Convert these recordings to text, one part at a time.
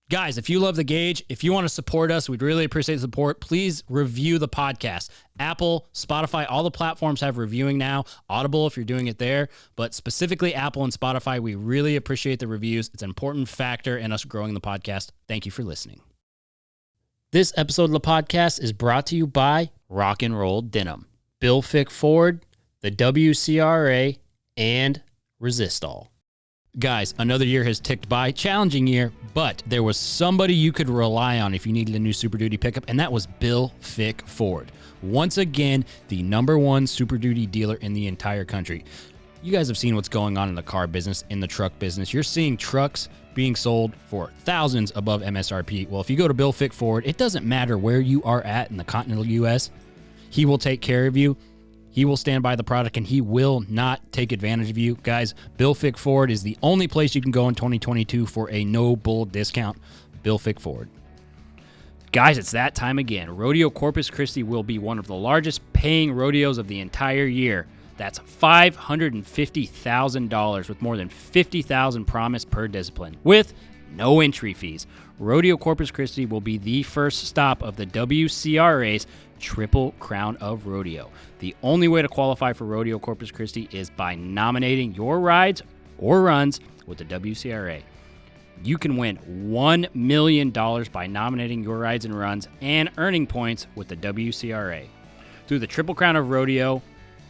Guys, if you love The Gauge, if you want to support us, we'd really appreciate the support. Please review the podcast. Apple, Spotify, all the platforms have reviewing now. Audible, if you're doing it there. But specifically Apple and Spotify, we really appreciate the reviews. It's an important factor in us growing the podcast. Thank you for listening. This episode of the podcast is brought to you by Rock and Roll Denim, Bill Fick Ford, the WCRA, and Resistol. Guys, another year has ticked by. Challenging year, but there was somebody you could rely on if you needed a new Super Duty pickup, and that was Bill Fick Ford. Once again, the #1 Super Duty dealer in the entire country. You guys have seen what's going on in the car business, in the truck business. You're seeing trucks being sold for thousands above MSRP. Well, if you go to Bill Fick Ford, it doesn't matter where you are at in the continental U.S., he will take care of you. He will stand by the product, and he will not take advantage of you. Guys, Bill Fick Ford is the only place you can go in 2022 for a no-bull discount. Bill Fick Ford. Guys, it's that time again. Rodeo Corpus Christi will be one of the largest paying rodeos of the entire year. That's $550,000 with more than $50,000 promised per discipline, with no entry fees. Rodeo Corpus Christi will be the first stop of the WCRA's Triple Crown of Rodeo. The only way to qualify for Rodeo Corpus Christi is by nominating your rides or runs with the WCRA. You can win $1 million by nominating your rides and runs and earning points with the WCRA. Through the Triple Crown of Rodeo,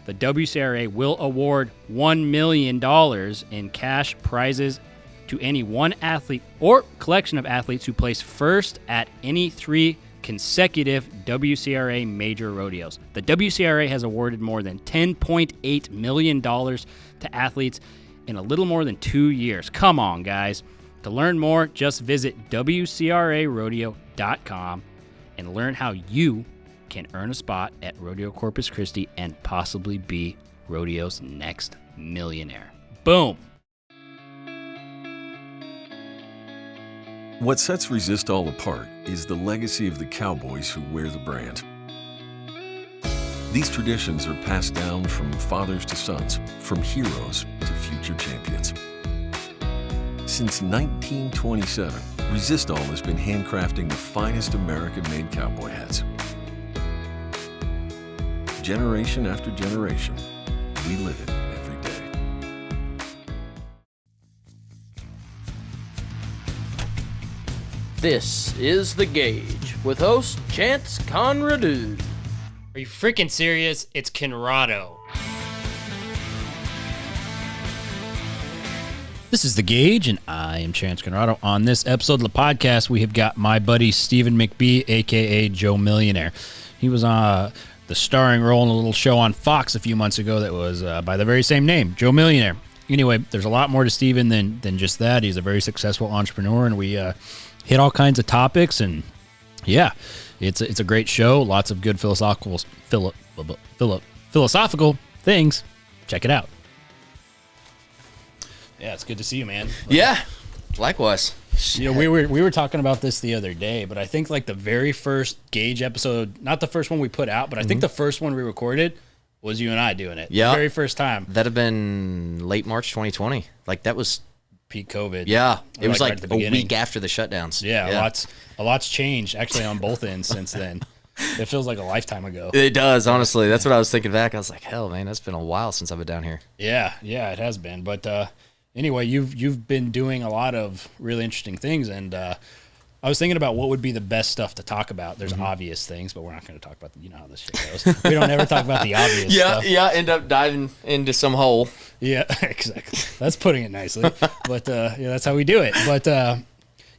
the WCRA will award $1 million in cash prizes to any one athlete or collection of athletes who place first at any 3 consecutive WCRA major rodeos. The WCRA has awarded more than $10.8 million to athletes in a little more than 2 years. Come on, guys. To learn more, just visit WCRArodeo.com and learn how you can earn a spot at Rodeo Corpus Christi and possibly be Rodeo's next millionaire. Boom. What sets Resistol apart is the legacy of the cowboys who wear the brand. These traditions are passed down from fathers to sons, from heroes to future champions. Since 1927, Resistol has been handcrafting the finest American-made cowboy hats. Generation after generation, we live it every day. This is The Gauge with host Chance Conradu. Are you freaking serious? It's Conrado. This is The Gauge, and I am Chance Conrado. On this episode of the podcast, we have got my buddy Stephen McBee, a.k.a. Joe Millionaire. He was the starring role in a little show on Fox a few months ago that was by the very same name, Joe Millionaire. Anyway, there's a lot more to Stephen than just that. He's a very successful entrepreneur, and we hit all kinds of topics, and yeah, it's a great show. Lots of good philosophical things. Check it out. Yeah, it's good to see you, man. Yeah, likewise. You know, we were talking about this the other day, but I think like the very first Gauge episode, not the first one we put out, but I think the first one we recorded was you and I doing it. Yeah, the very first time. That'd have been late March 2020. Like that was peak COVID. Yeah, it was right like a week after the shutdowns. Yeah, a lot's changed actually on both ends since then. It feels like a lifetime ago. It does, honestly. That's what I was thinking back. I was like, hell, man, that's been a while since I've been down here. Yeah, it has been. But anyway, you've been doing a lot of really interesting things, and I was thinking about what would be the best stuff to talk about. There's obvious things, but we're not going to talk about you know how this shit goes. We don't ever talk about the obvious stuff. Yeah, end up diving into some hole. Yeah, exactly. That's putting it nicely. But yeah, that's how we do it. But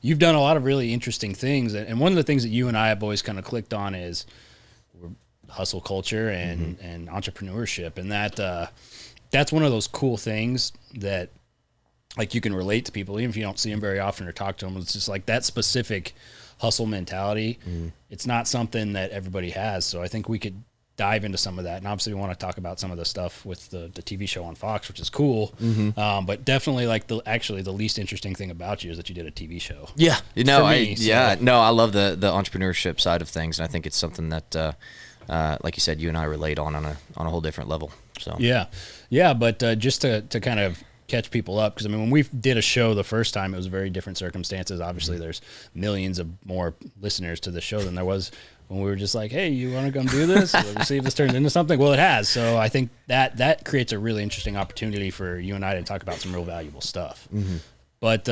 you've done a lot of really interesting things, and one of the things that you and I have always kind of clicked on is hustle culture and entrepreneurship, and that's one of those cool things that like you can relate to people, even if you don't see them very often or talk to them. It's just like that specific hustle mentality. It's not something that everybody has. So I think we could dive into some of that. And obviously we want to talk about some of the stuff with the TV show on Fox, which is cool. But definitely like the least interesting thing about you is that you did a TV show. Yeah. I love the entrepreneurship side of things. And I think it's something that, like you said, you and I relate on a whole different level. So yeah. But just to kind of catch people up, because I mean, when we did a show the first time, it was very different circumstances. Obviously, there's millions of more listeners to the show than there was when we were just like, hey, you want to come do this? We'll see if this turns into something. Well, it has. So I think that creates a really interesting opportunity for you and I to talk about some real valuable stuff. But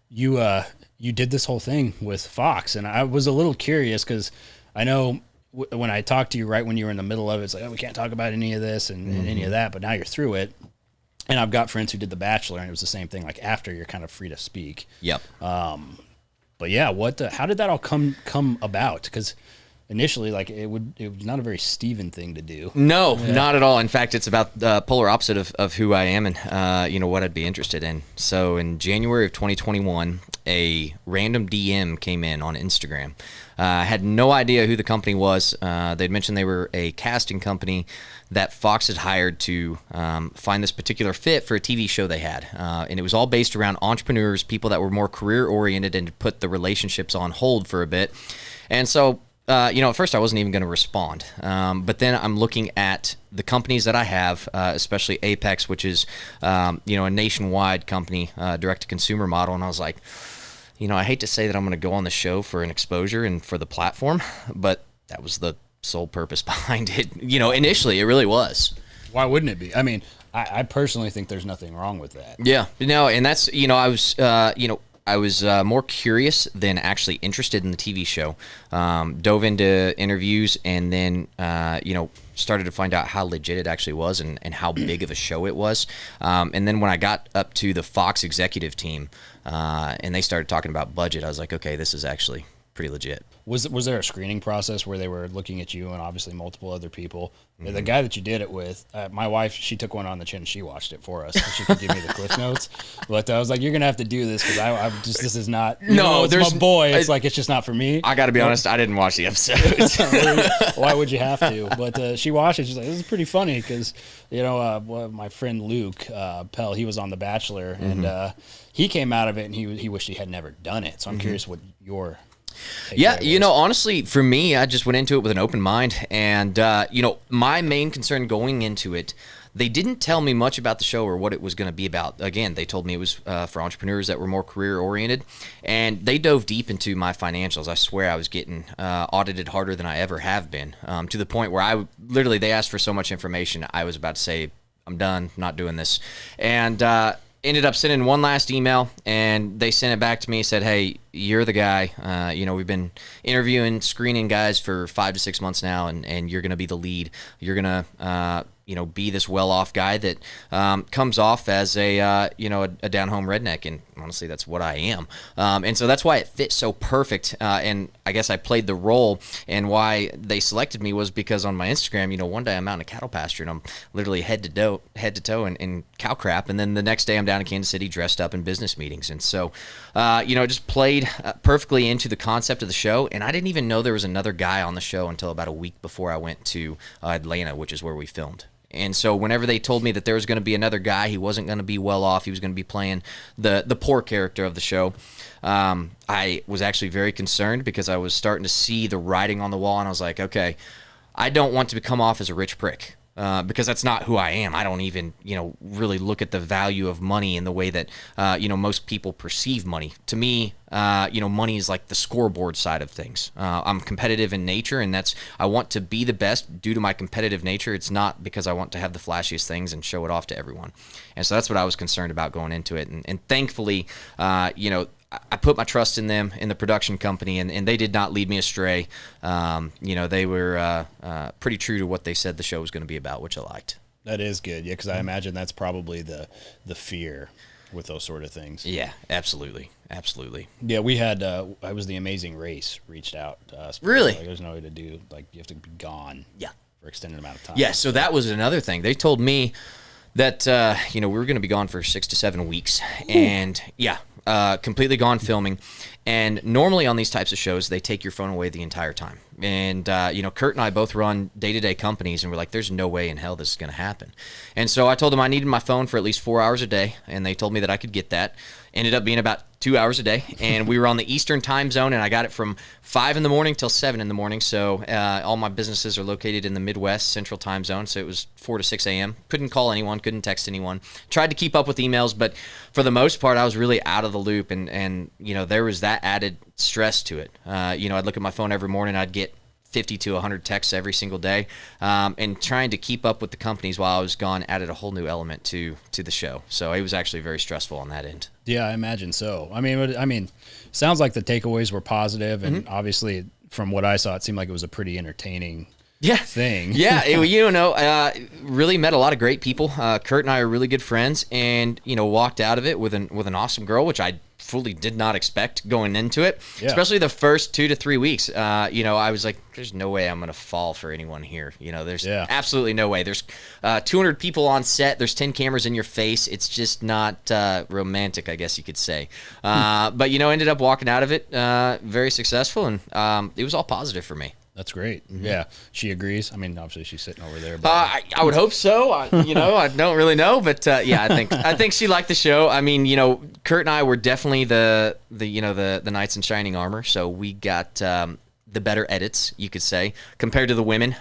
you did this whole thing with Fox, and I was a little curious because I know when I talked to you right when you were in the middle of it, it's like, oh, we can't talk about any of this and any of that, but now you're through it. And I've got friends who did The Bachelor, and it was the same thing. Like, after, you're kind of free to speak. Yep. But yeah, how did that all come about? Because initially, like, it was not a very Steven thing to do. No, not at all. In fact, it's about the polar opposite of who I am and what I'd be interested in. So in January of 2021, a random DM came in on Instagram. I had no idea who the company was. They'd mentioned they were a casting company that Fox had hired to find this particular fit for a TV show they had. And it was all based around entrepreneurs, people that were more career-oriented, and to put the relationships on hold for a bit. And so, at first I wasn't even going to respond. But then I'm looking at the companies that I have, especially Apex, which is, a nationwide company, direct-to-consumer model. And I was like, I hate to say that I'm going to go on the show for an exposure and for the platform, but that was the sole purpose behind it. Initially it really was. Why wouldn't it be? I mean, I personally think there's nothing wrong with that. Yeah, and that's, I was more curious than actually interested in the TV show. Dove into interviews and then, started to find out how legit it actually was and how big of a show it was. And then when I got up to the Fox executive team and they started talking about budget, I was like, okay, this is actually pretty legit. Was there a screening process where they were looking at you and obviously multiple other people? The guy that you did it with, my wife, she took one on the chin. She watched it for us so she could give me the cliff notes. But I was like, you're going to have to do this because this is not, it's my boy. It's like, it's just not for me. I got to be honest, I didn't watch the episodes. Why would you have to? But she watched it. She's like, this is pretty funny because, my friend Luke Pell, he was on The Bachelor and he came out of it and he wished he had never done it. So I'm curious what your... Yeah, honestly, for me, I just went into it with an open mind. And, my main concern going into it, they didn't tell me much about the show or what it was going to be about. Again, they told me it was for entrepreneurs that were more career-oriented. And they dove deep into my financials. I swear I was getting audited harder than I ever have been, to the point where they asked for so much information, I was about to say, I'm done, not doing this. And ended up sending one last email, and they sent it back to me, said, hey, you're the guy. We've been interviewing, screening guys for 5 to 6 months now, and you're going to be the lead. You're going to, be this well-off guy that comes off as a down-home redneck, and honestly, that's what I am. And so that's why it fit so perfect, and I guess I played the role, and why they selected me was because on my Instagram, one day I'm out in a cattle pasture, and I'm literally head to toe in cow crap, and then the next day I'm down in Kansas City dressed up in business meetings. And so, it just played perfectly into the concept of the show, and I didn't even know there was another guy on the show until about a week before I went to Atlanta, which is where we filmed. And so whenever they told me that there was going to be another guy, he wasn't going to be well off, he was going to be playing the poor character of the show, I was actually very concerned because I was starting to see the writing on the wall, and I was like, okay, I don't want to come off as a rich prick. Because that's not who I am. I don't even, really look at the value of money in the way that, most people perceive money. To me, money is like the scoreboard side of things. I'm competitive in nature, and I want to be the best due to my competitive nature. It's not because I want to have the flashiest things and show it off to everyone. And so that's what I was concerned about going into it. And thankfully, I put my trust in them, in the production company, and they did not lead me astray. They were pretty true to what they said the show was going to be about, which I liked. That is good, yeah, because I imagine that's probably the fear with those sort of things. Yeah, absolutely. Yeah, we had, I was The Amazing Race reached out to us. Really? Like, there's no way to do, like, you have to be gone for an extended amount of time. Yeah, so that was another thing. They told me that, we were going to be gone for 6 to 7 weeks, and completely gone filming. And normally on these types of shows, they take your phone away the entire time. And, Kurt and I both run day-to-day companies, and we're like, there's no way in hell this is going to happen. And so I told them I needed my phone for at least 4 hours a day, and they told me that I could get that. Ended up being about 2 hours a day, and we were on the Eastern time zone, and I got it from 5 in the morning till 7 in the morning. So all my businesses are located in the Midwest Central time zone, so it was 4 to 6 a.m. Couldn't call anyone, couldn't text anyone. Tried to keep up with emails, but for the most part, I was really out of the loop, and there was that added stress to it. I'd look at my phone every morning, I'd get 50 to 100 texts every single day, and trying to keep up with the companies while I was gone added a whole new element to the show. So it was actually very stressful on that end. Yeah, I imagine so. I mean, sounds like the takeaways were positive, and obviously, from what I saw, it seemed like it was a pretty entertaining thing. Yeah, really met a lot of great people. Kurt and I are really good friends, and walked out of it with an awesome girl, which I fully did not expect going into it, especially the first 2 to 3 weeks. I was like, there's no way I'm going to fall for anyone here. There's absolutely no way. There's 200 people on set. There's 10 cameras in your face. It's just not romantic, I guess you could say. But, ended up walking out of it very successful, and it was all positive for me. That's great. Yeah, she agrees. I mean, obviously she's sitting over there. But I would hope so. I don't really know, but I think she liked the show. I mean, Kurt and I were definitely the knights in shining armor. So we got the better edits, you could say, compared to the women.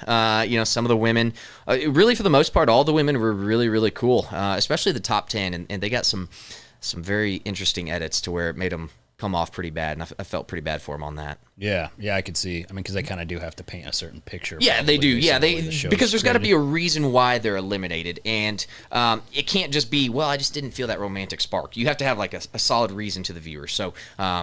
Some of the women, really for the most part, all the women were really, really cool, especially the top 10, and they got some very interesting edits to where it made them come off pretty bad, and I felt pretty bad for them on that. Yeah, I could see. I mean, because they kind of do have to paint a certain picture. Yeah, they do. Yeah, because there's got to be a reason why they're eliminated, and it can't just be, well, I just didn't feel that romantic spark. You have to have like a solid reason to the viewer. So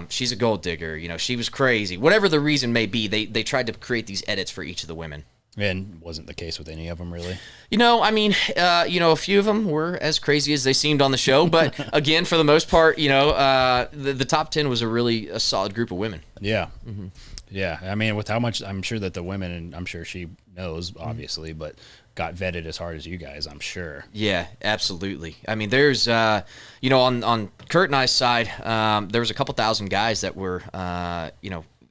she's a gold digger. She was crazy. Whatever the reason may be, they tried to create these edits for each of the women. And wasn't the case with any of them, really? A few of them were as crazy as they seemed on the show. But, again, for the most part, the top 10 was a solid group of women. Yeah. Mm-hmm. Yeah. I mean, with how much, I'm sure that the women, and I'm sure she knows, obviously, but got vetted as hard as you guys, I'm sure. Yeah, absolutely. I mean, there's, on Kurt and I's side, there was a couple thousand guys that were,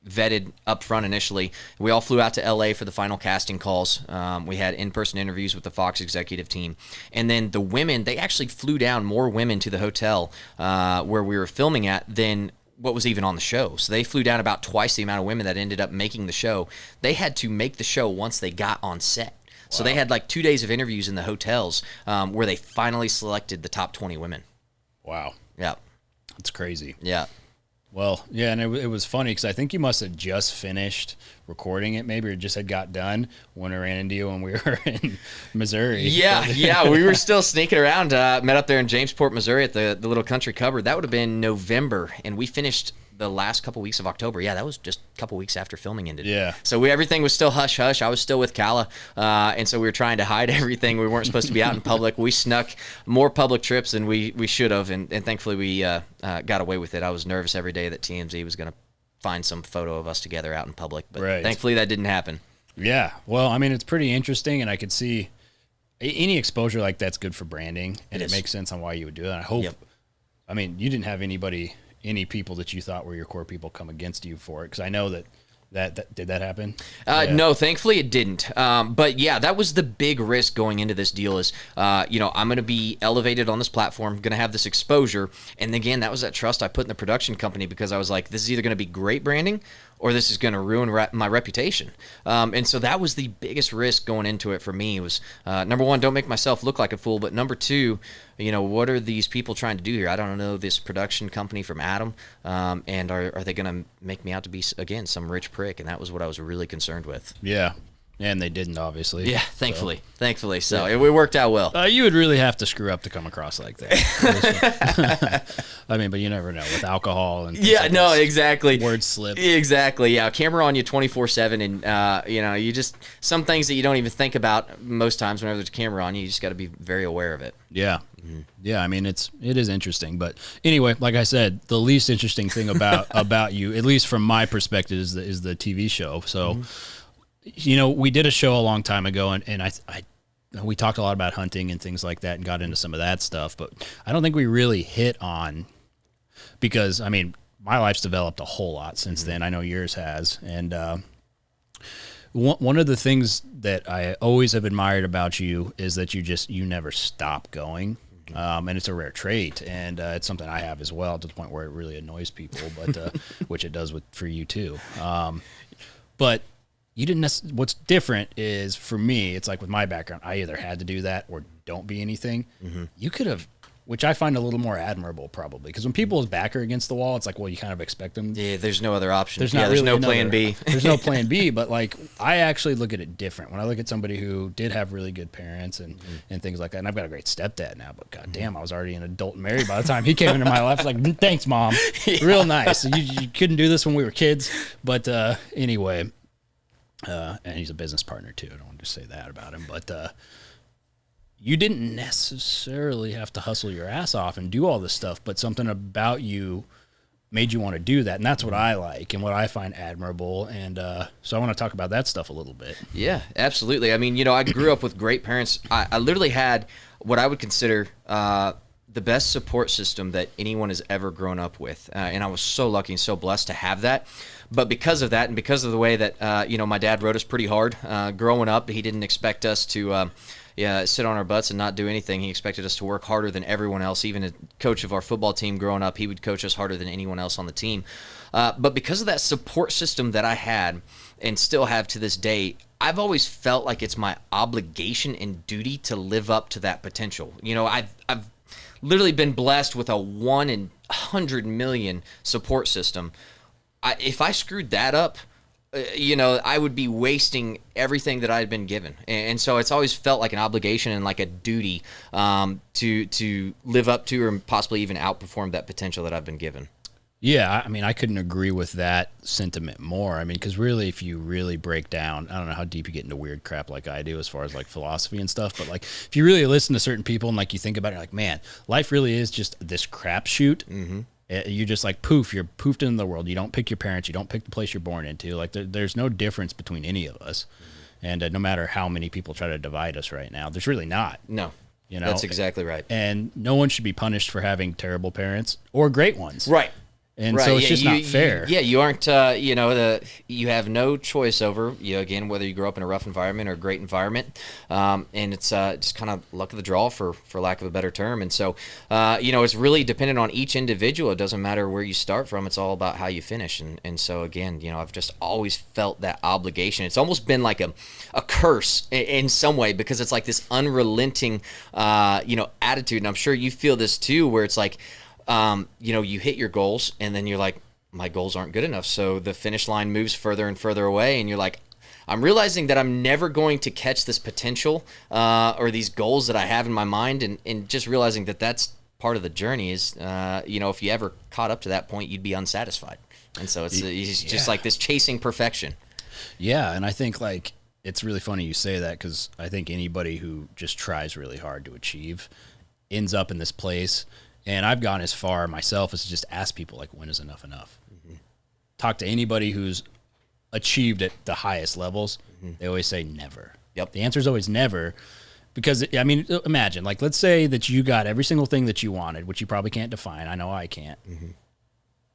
vetted up front initially. We all flew out to LA for the final casting calls. We had in-person interviews with the Fox executive team. And then the women, they actually flew down more women to the hotel where we were filming at than what was even on the show. So they flew down about twice the amount of women that ended up making the show. They had to make the show once they got on set. Wow. So they had like 2 days of interviews in the hotels where they finally selected the top 20 women. Wow. Yeah. That's crazy. Yeah. Well, yeah, and it was funny because I think you must have just finished recording it, maybe, or just had got done when I ran into you when we were in Missouri. Yeah, we were still sneaking around. Met up there in Jamesport, Missouri at the little country cupboard. That would have been November, and we finished the last couple weeks of October. Yeah, that was just a couple weeks after filming ended. Yeah. So everything was still hush-hush. I was still with Kala, and so we were trying to hide everything. We weren't supposed to be out in public. We snuck more public trips than we should have, and thankfully we got away with it. I was nervous every day that TMZ was going to find some photo of us together out in public, but thankfully that didn't happen. Yeah. Well, I mean, it's pretty interesting, and I could see any exposure like that's good for branding, and it makes sense on why you would do that. I hope, I mean, you didn't have any people that you thought were your core people come against you for it, because I know that did that happen? No, thankfully it didn't. But yeah, that was the big risk going into this deal is, I'm going to be elevated on this platform, going to have this exposure. And again, that was that trust I put in the production company, because I was like, this is either going to be great branding or this is going to ruin my reputation. And so that was the biggest risk going into it for me was, number one, don't make myself look like a fool. But number two, what are these people trying to do here? I don't know this production company from Adam. And are they going to make me out to be, again, some rich prick? And that was what I was really concerned with. Yeah. And they didn't, obviously. Yeah, thankfully. Thankfully. So it worked out well. You would really have to screw up to come across like that. I mean, but you never know with alcohol and exactly. Word slip. Exactly. Yeah. Camera on you 24/7, and you just some things that you don't even think about most times whenever there's a camera on you. You just got to be very aware of it. Yeah. Mm-hmm. Yeah. I mean, it is interesting, but anyway, like I said, the least interesting thing about you, at least from my perspective, is the TV show. So. Mm-hmm. We did a show a long time ago, and we talked a lot about hunting and things like that and got into some of that stuff, but I don't think we really hit on, because, I mean, my life's developed a whole lot since then. I know yours has, and One of the things that I always have admired about you is that you never stop going. And it's a rare trait, and it's something I have as well, to the point where it really annoys people, but which it does for you too. But you didn't. What's different is, for me, it's like with my background, I either had to do that or don't be anything. You could have, which I find a little more admirable, probably, because when people's back are against the wall, it's like, well, you kind of expect them. Yeah, there's no other option. There's no plan B. There's no plan B, but like, I actually look at it different. When I look at somebody who did have really good parents and things like that, and I've got a great stepdad now, but goddamn, I was already an adult and married by the time he came into my life. It's like, thanks, Mom. Real nice. You couldn't do this when we were kids, but anyway, and he's a business partner too. I don't want to just say that about him, but you didn't necessarily have to hustle your ass off and do all this stuff, but something about you made you want to do that. And that's what I like and what I find admirable. And so I want to talk about that stuff a little bit. Yeah, absolutely. I mean, I grew up with great parents. I literally had what I would consider the best support system that anyone has ever grown up with. And I was so lucky and so blessed to have that. But because of that, and because of the way that, my dad rode us pretty hard growing up, he didn't expect us to sit on our butts and not do anything. He expected us to work harder than everyone else. Even a coach of our football team growing up, he would coach us harder than anyone else on the team. But because of that support system that I had and still have to this day, I've always felt like it's my obligation and duty to live up to that potential. I've literally been blessed with a 1 in 100 million support system. If I screwed that up, I would be wasting everything that I had been given. And so it's always felt like an obligation and like a duty to live up to or possibly even outperform that potential that I've been given. Yeah, I mean, I couldn't agree with that sentiment more. I mean, because really, if you really break down, I don't know how deep you get into weird crap like I do as far as like philosophy and stuff, but like if you really listen to certain people and like you think about it, you're like, man, life really is just this crapshoot. Mm-hmm. You just like you're poofed into the world. You don't pick your parents. You don't pick the place you're born into. Like there's no difference between any of us. Mm-hmm. And no matter how many people try to divide us right now, there's really not. No, that's exactly right. And no one should be punished for having terrible parents or great ones. Right. And so it's just not fair. You aren't, you have no choice over, again, whether you grow up in a rough environment or a great environment. And it's just kind of luck of the draw, for lack of a better term. And so, it's really dependent on each individual. It doesn't matter where you start from. It's all about how you finish. And so, again, I've just always felt that obligation. It's almost been like a curse in some way, because it's like this unrelenting, attitude. And I'm sure you feel this too, where it's like, you hit your goals and then you're like, my goals aren't good enough. So the finish line moves further and further away. And you're like, I'm realizing that I'm never going to catch this potential or these goals that I have in my mind. And just realizing that that's part of the journey is, if you ever caught up to that point, you'd be unsatisfied. And so it's just like this chasing perfection. Yeah. And I think like, it's really funny you say that, because I think anybody who just tries really hard to achieve ends up in this place. And I've gone as far myself as to just ask people, like, when is enough enough? Mm-hmm. Talk to anybody who's achieved at the highest levels. Mm-hmm. They always say never. Yep. The answer is always never, because, I mean, imagine, like, let's say that you got every single thing that you wanted, which you probably can't define. I know I can't. Mm-hmm.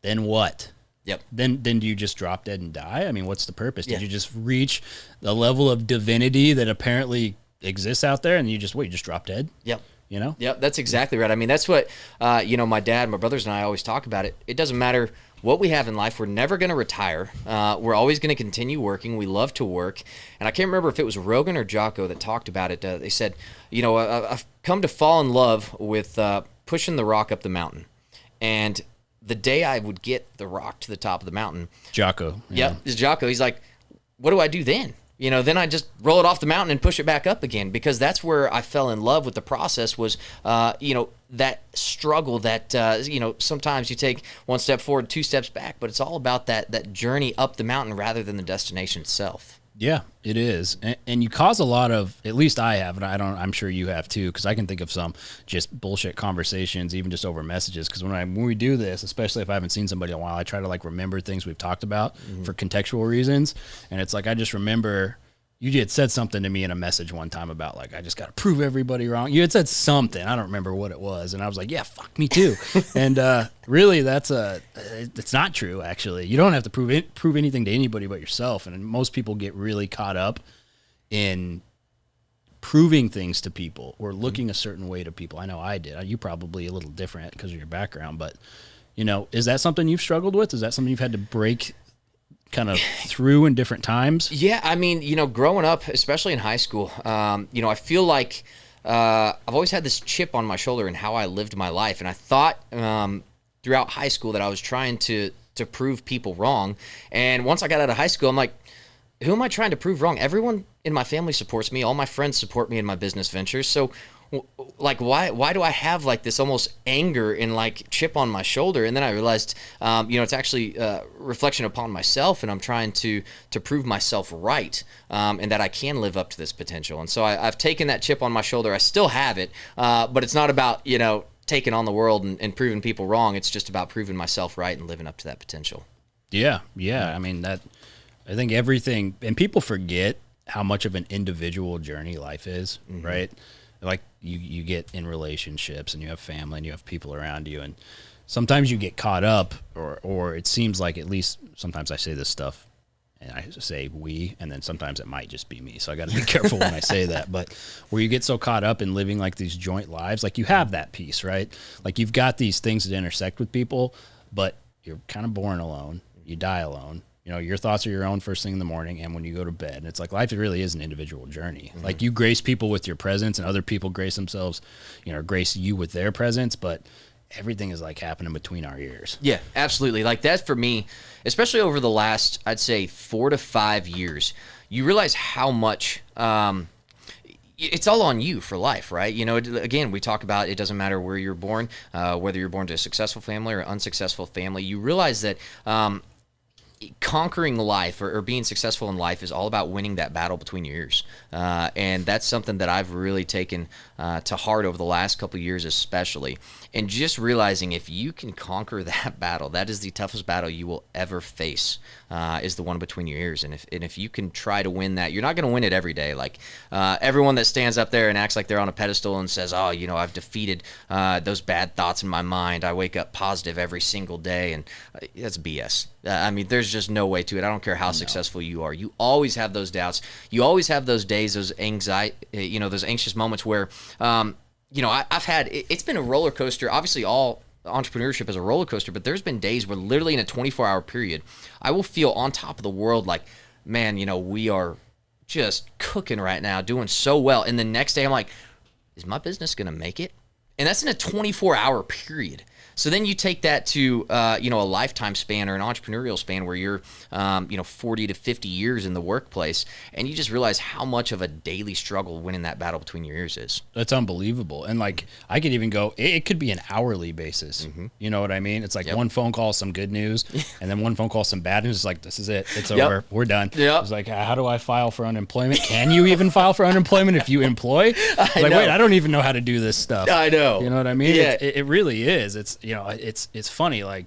Then what? Yep. Then do you just drop dead and die? I mean, what's the purpose? Yeah. Did you just reach the level of divinity that apparently exists out there, and you just drop dead? Yep. Yep, that's exactly right. I mean, that's what, my dad, my brothers, and I always talk about it. It doesn't matter what we have in life. We're never going to retire. We're always going to continue working. We love to work. And I can't remember if it was Rogan or Jocko that talked about it. They said, I've come to fall in love with pushing the rock up the mountain. And the day I would get the rock to the top of the mountain. Jocko. Yeah. Yep, it's Jocko. He's like, what do I do then? Then I just roll it off the mountain and push it back up again, because that's where I fell in love with the process was, that struggle that, sometimes you take one step forward, 2 steps back, but it's all about that journey up the mountain rather than the destination itself. Yeah, it is. And you cause a lot of, at least I have, and I'm sure you have too, because I can think of some just bullshit conversations, even just over messages. Because when we do this, especially if I haven't seen somebody in a while, I try to like remember things we've talked about for contextual reasons. And it's like, I just remember you had said something to me in a message one time about like, I just got to prove everybody wrong. You had said something. I don't remember what it was. And I was like, yeah, fuck me too. And really it's not true actually. You don't have to prove anything to anybody but yourself. And most people get really caught up in proving things to people or looking a certain way to people. I know I did. You probably a little different because of your background, but you know, is that something you've struggled with? Is that something you've had to break kind of through in different times? Yeah, I mean, you know, growing up, especially in high school, you know, I feel like I've always had this chip on my shoulder in how I lived my life, and I thought throughout high school that I was trying to prove people wrong. And once I got out of high school, I'm like, who am I trying to prove wrong? Everyone in my family supports me. All my friends support me in my business ventures. So like, why do I have like this almost anger and like chip on my shoulder? And then I realized, you know, it's actually a reflection upon myself, and I'm trying to prove myself right, and that I can live up to this potential. And so I've taken that chip on my shoulder. I still have it, but it's not about, you know, taking on the world and proving people wrong. It's just about proving myself right and living up to that potential. Yeah. I mean, I think everything, and people forget how much of an individual journey life is, right? Like you get in relationships and you have family and you have people around you, and sometimes you get caught up, or it seems like, at least sometimes I say this stuff and I say we, and then sometimes it might just be me. So I got to be careful when I say that, but where you get so caught up in living like these joint lives, like you have that piece, right? Like you've got these things that intersect with people, but you're kind of born alone. You die alone. You know, your thoughts are your own first thing in the morning and when you go to bed. It's like life really is an individual journey. Like you grace people with your presence, and other people grace themselves, you know, grace you with their presence, but everything is like happening between our ears. Yeah, absolutely. Like that for me, especially over the last, I'd say 4 to 5 years, you realize how much it's all on you for life, right? You know, again, we talk about it doesn't matter where you're born, whether you're born to a successful family or unsuccessful family. You realize that conquering life or being successful in life is all about winning that battle between your ears. And that's something that I've really taken to heart over the last couple of years especially. And just realizing if you can conquer that battle, that is the toughest battle you will ever face, is the one between your ears. And if you can try to win that, you're not going to win it every day. Like everyone that stands up there and acts like they're on a pedestal and says, oh, you know, I've defeated those bad thoughts in my mind. I wake up positive every single day. And that's BS. I mean, there's just no way to it. I don't care how successful you are. You always have those doubts. You always have those days, those anxiety, you know, those anxious moments where, you know, I've had, it's been a roller coaster. Obviously, all entrepreneurship is a roller coaster, but there's been days where literally in a 24-hour period, I will feel on top of the world like, man, you know, we are just cooking right now, doing so well. And the next day I'm like, is my business going to make it? And that's in a 24-hour period. So then you take that to, you know, a lifetime span or an entrepreneurial span where you're, you know, 40 to 50 years in the workplace, and you just realize how much of a daily struggle winning that battle between your ears is. That's unbelievable. And like, I could even go, it could be an hourly basis. You know what I mean? It's like one phone call, some good news, and then one phone call, some bad news. It's like, this is it. It's over. We're done. It's like, how do I file for unemployment? Can you even file for unemployment if you employ? Like, wait, I don't even know how to do this stuff. I know. You know what I mean? Yeah. It really is. It's, you know, it's funny. Like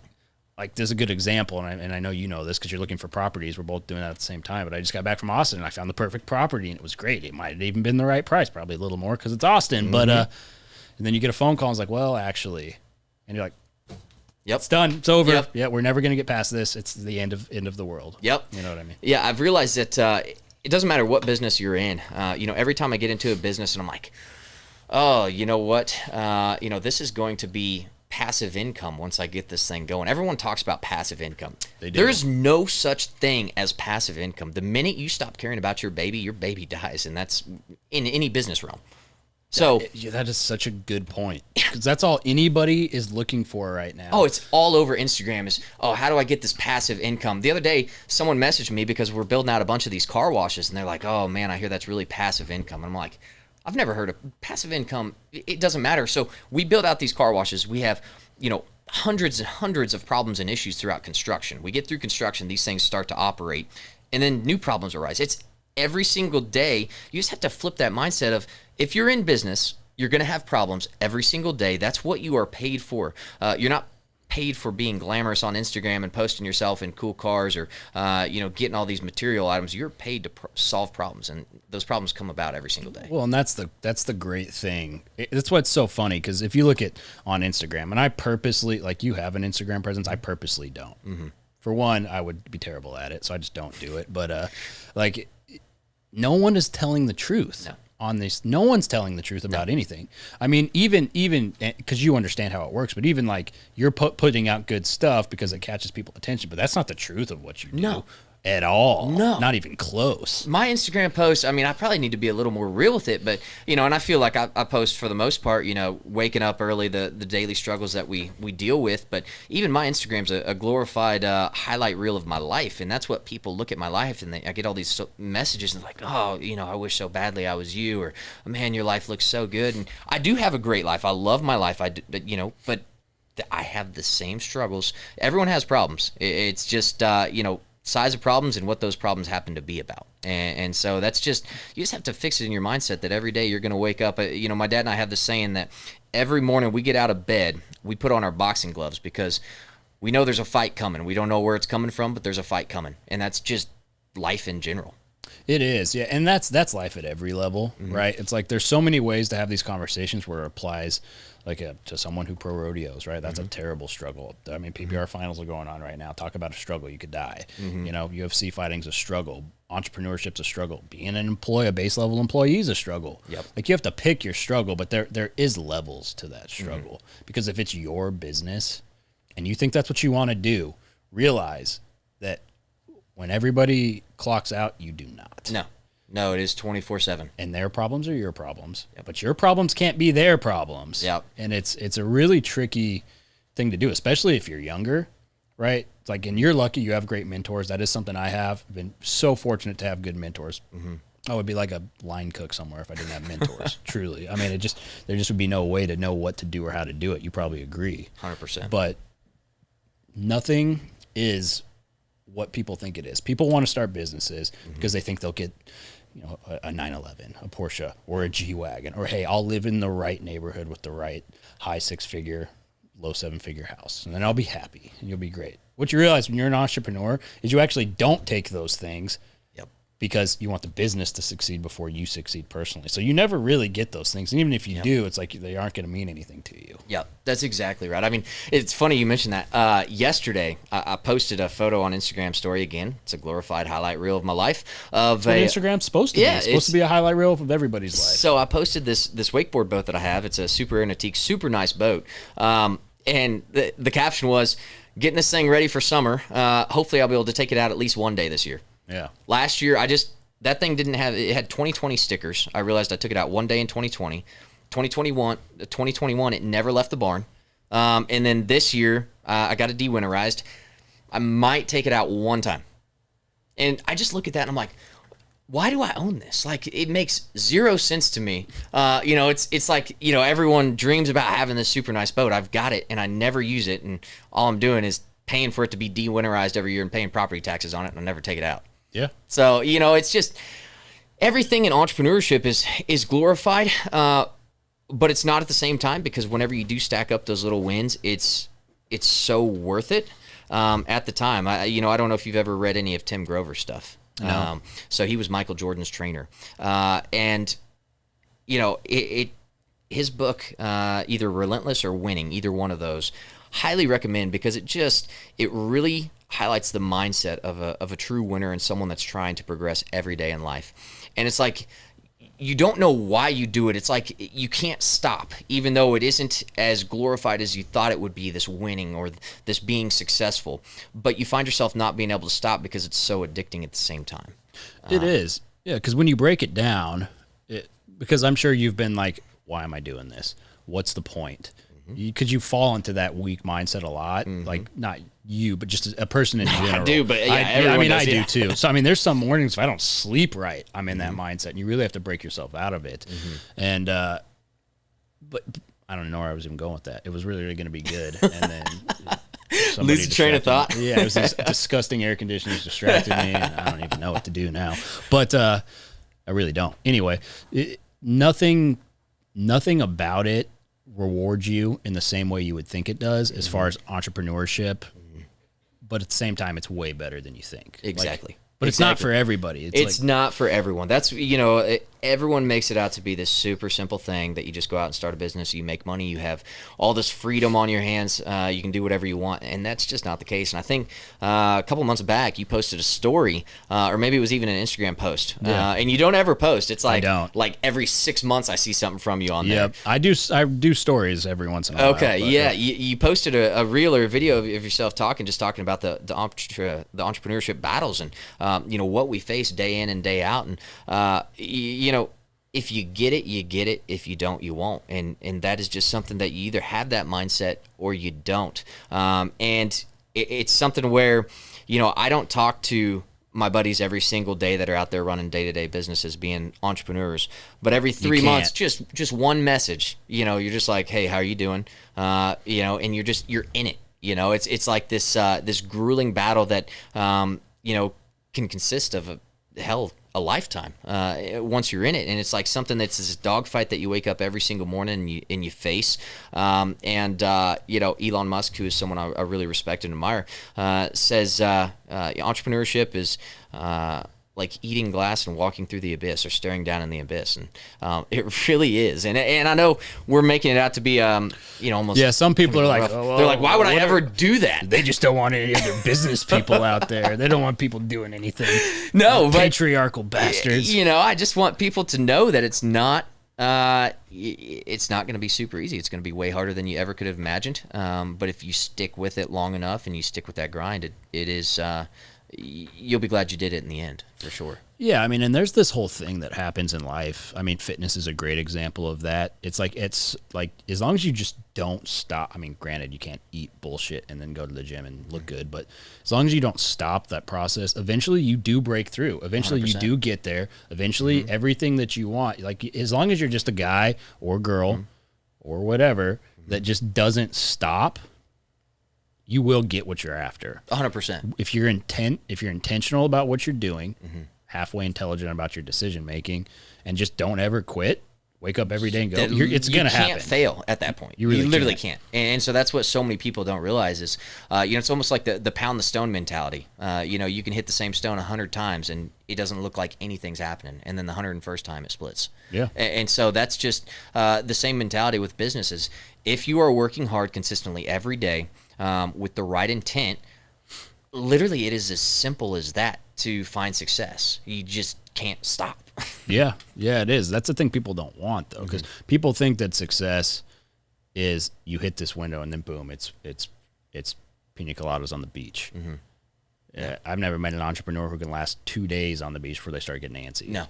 there's a good example, and I know you know this because you're looking for properties. We're both doing that at the same time. But I just got back from Austin, and I found the perfect property, and it was great. It might have even been the right price, probably a little more because it's Austin. But and then you get a phone call, and it's like, well, actually, and you're like, it's done. It's over. Yeah, we're never gonna get past this. It's the end of the world. You know what I mean? Yeah, I've realized that it doesn't matter what business you're in. You know, every time I get into a business, and I'm like, oh, you know what? You know, this is going to be passive income once I get this thing going. Everyone talks about passive income. They do. There's no such thing as passive income. The minute you stop caring about your baby dies, and that's in any business realm. So that is such a good point, because that's all anybody is looking for right now. Oh, it's all over Instagram is, oh, how do I get this passive income? The other day, someone messaged me because we're building out a bunch of these car washes, and they're like, oh man, I hear that's really passive income. And I'm like, I've never heard of passive income. It doesn't matter. So we build out these car washes. We have, you know, hundreds and hundreds of problems and issues throughout construction. We get through construction, these things start to operate, and then new problems arise. It's every single day. You just have to flip that mindset of, if you're in business, you're going to have problems every single day. That's what you are paid for. You're not paid for being glamorous on Instagram and posting yourself in cool cars or, getting all these material items. You're paid to solve problems, and those problems come about every single day. Well, and that's the great thing. That's what's so funny, because if you look at on Instagram, and I purposely, like, you have an Instagram presence, I purposely don't. Mm-hmm. For one, I would be terrible at it, so I just don't do it. But no one is telling the truth. No. On this, no one's telling the truth about anything. I mean, even because you understand how it works, but even like you're putting out good stuff because it catches people's attention, but that's not the truth of what you do at all. No, not even close. My Instagram posts, I mean, I probably need to be a little more real with it, but and I feel like I post for the most part, waking up early, the daily struggles that we deal with. But even my Instagram's a glorified highlight reel of my life, and that's what people look at my life, and I get all these messages and like, oh, I wish so badly I was you, or man, your life looks so good. And I do have a great life. I love my life. But I have the same struggles. Everyone has problems. It's just size of problems and what those problems happen to be about. And so that's just, you just have to fix it in your mindset that every day you're going to wake up. My dad and I have this saying that every morning we get out of bed, we put on our boxing gloves because we know there's a fight coming. We don't know where it's coming from, but there's a fight coming. And that's just life in general. It is, yeah, and that's life at every level, mm-hmm. right? It's like there's so many ways to have these conversations where it applies, to someone who pro rodeos, right? That's mm-hmm. a terrible struggle. I mean, PBR finals are going on right now. Talk about a struggle, you could die. Mm-hmm. UFC fighting's a struggle. Entrepreneurship's a struggle. Being a base level employee is a struggle. Yep. Like, you have to pick your struggle, but there is levels to that struggle. Mm-hmm. Because if it's your business and you think that's what you want to do, realize that when everybody clocks out, you do not. No, it is 24/7. And their problems are your problems. Yep. But your problems can't be their problems. Yep. And it's a really tricky thing to do, especially if you're younger, right? It's like, and you're lucky you have great mentors. That is something I have. I've been so fortunate to have good mentors. Mm-hmm. I would be like a line cook somewhere if I didn't have mentors, truly. I mean, there just would be no way to know what to do or how to do it. You probably agree. 100%. But nothing is what people think it is. People want to start businesses mm-hmm. because they think they'll get, a 911, a Porsche, or a G-Wagon, or hey, I'll live in the right neighborhood with the right high 6-figure, low 7-figure house, and then I'll be happy and you'll be great. What you realize when you're an entrepreneur is you actually don't take those things. Yep. Because you want the business to succeed before you succeed personally. So you never really get those things. And even if you do, it's like they aren't going to mean anything to you. Yeah, that's exactly right. I mean, it's funny you mentioned that. Yesterday, I posted a photo on Instagram story again. It's a glorified highlight reel of my life. That's what Instagram's supposed to be. It's supposed to be a highlight reel of everybody's life. So I posted this wakeboard boat that I have. It's a super antique, super nice boat. And the caption was, getting this thing ready for summer. Hopefully I'll be able to take it out at least one day this year. Yeah. Last year, that thing it had 2020 stickers. I realized I took it out one day in 2020. 2021, it never left the barn. And then this year, I got it de-winterized. I might take it out one time. And I just look at that and I'm like, why do I own this? Like, it makes zero sense to me. It's like, everyone dreams about having this super nice boat. I've got it and I never use it. And all I'm doing is paying for it to be de-winterized every year and paying property taxes on it, and I never take it out. Yeah. So, it's just everything in entrepreneurship is glorified, but it's not at the same time, because whenever you do stack up those little wins, it's so worth it at the time. I don't know if you've ever read any of Tim Grover's stuff. No. So he was Michael Jordan's trainer. His book, either Relentless or Winning, either one of those, highly recommend, because it really highlights the mindset of a true winner and someone that's trying to progress every day in life. And it's like, you don't know why you do it. It's like you can't stop, even though it isn't as glorified as you thought it would be, this winning or this being successful. But you find yourself not being able to stop because it's so addicting at the same time. It is. Yeah, because when you break it down, because I'm sure you've been like, why am I doing this? What's the point? Because you fall into that weak mindset a lot. Mm-hmm. Like, not you, but just a person in general. I do, but I do too. So, there's some mornings if I don't sleep right, I'm in that mindset, and you really have to break yourself out of it. Mm-hmm. And, but I don't know where I was even going with that. It was really going to be good. And then lose the train of thought. Yeah, it was this disgusting air conditioners distracted me, and I don't even know what to do now. But I really don't. Anyway, nothing about it reward you in the same way you would think it does as far as entrepreneurship. But at the same time, it's way better than you think. Exactly. But it's not for everybody. It's not for everyone. That's, everyone makes it out to be this super simple thing that you just go out and start a business, you make money, you have all this freedom on your hands, you can do whatever you want, and that's just not the case. And I think a couple months back, you posted a story, or maybe it was even an Instagram post, and you don't ever post. It's like every 6 months I see something from you on there. Yep, I do stories every once in a while. Okay, yeah, you posted a reel or a video of yourself talking about the entrepreneurship battles and what we face day in and day out, and if you get it, you get it. If you don't, you won't. And that is just something that you either have that mindset or you don't. And it's something where, I don't talk to my buddies every single day that are out there running day-to-day businesses, being entrepreneurs. But every 3 months, just one message, you're just like, hey, how are you doing? And you're in it. It's like this grueling battle that, can consist of a lifetime once you're in it, and it's like something that's this dogfight that you wake up every single morning and you face. Elon Musk, who is someone I really respect and admire, says entrepreneurship is like eating glass and walking through the abyss, or staring down in the abyss, and it really is. And I know we're making it out to be almost. Yeah, some people are like, they're like, why would I ever do that? They just don't want any other business people out there. They don't want people doing anything. No, but patriarchal bastards. I just want people to know that it's not going to be super easy. It's going to be way harder than you ever could have imagined. But if you stick with it long enough and you stick with that grind, it is. You'll be glad you did it in the end, for sure. Yeah, and there's this whole thing that happens in life. Fitness is a great example of that. It's like as long as you just don't stop. Granted, you can't eat bullshit and then go to the gym and look good, but as long as you don't stop that process, eventually you do break through. Eventually 100%. You do get there. Eventually, everything that you want, like as long as you're just a guy or girl or whatever that just doesn't stop, you will get what you're after. 100%. If you're intentional about what you're doing, halfway intelligent about your decision making, and just don't ever quit. Wake up every day and go. It's going to happen. You can't fail at that point. You literally can't. And so that's what so many people don't realize is, it's almost like the pound the stone mentality. You can hit the same stone 100 times and it doesn't look like anything's happening, and then the 101st time it splits. Yeah. And so that's just the same mentality with businesses. If you are working hard consistently every day with the right intent, literally it is as simple as that to find success. You just can't stop. Yeah, it is. That's the thing people don't want, though, because people think that success is you hit this window and then boom, it's pina coladas on the beach. I've never met an entrepreneur who can last 2 days on the beach before they start getting antsy. No,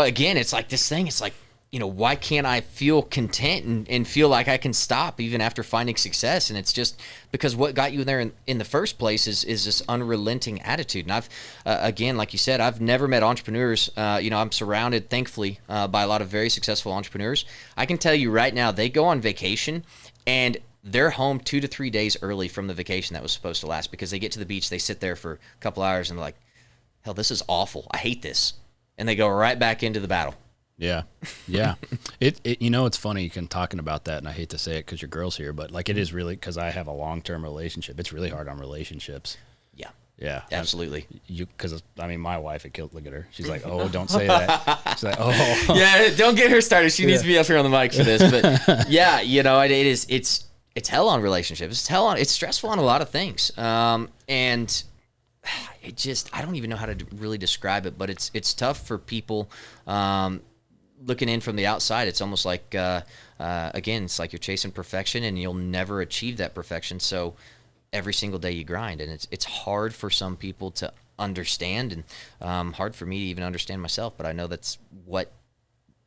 again, it's like this thing. It's like, why can't I feel content and feel like I can stop even after finding success? And it's just because what got you there in the first place is this unrelenting attitude. And I've, again, like you said, I've never met entrepreneurs. I'm surrounded, thankfully, by a lot of very successful entrepreneurs. I can tell you right now, they go on vacation and they're home 2 to 3 days early from the vacation that was supposed to last, because they get to the beach, they sit there for a couple hours and they're like, hell, this is awful. I hate this. And they go right back into the battle. Yeah. It's funny you can talking about that, and I hate to say it because your girl's here, but like it is really, because I have a long-term relationship. It's really hard on relationships. Yeah, absolutely. Because my wife, look at her. She's like, oh, don't say that. She's like, oh, yeah, don't get her started. She needs to be up here on the mic for this. But yeah, it's hell on relationships. It's stressful on a lot of things. And it just, I don't even know how to really describe it, but it's tough for people. Looking in from the outside, it's almost like, again, it's like you're chasing perfection and you'll never achieve that perfection. So every single day you grind, and it's hard for some people to understand, and hard for me to even understand myself. But I know that's what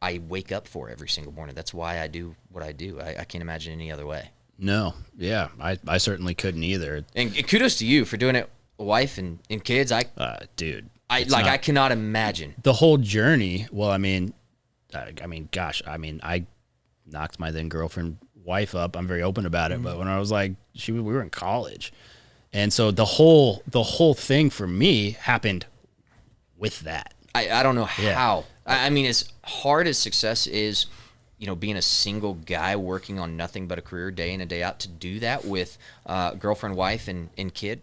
I wake up for every single morning. That's why I do what I do. I can't imagine any other way. No, yeah, I certainly couldn't either. And kudos to you for doing it, wife and kids. Dude, I cannot imagine the whole journey. Well, I knocked my then girlfriend wife up. I'm very open about it, but when I was like, we were in college, and so the whole thing for me happened with that. I don't know how. As hard as success is, being a single guy working on nothing but a career day in and day out, to do that with girlfriend, wife, and kid,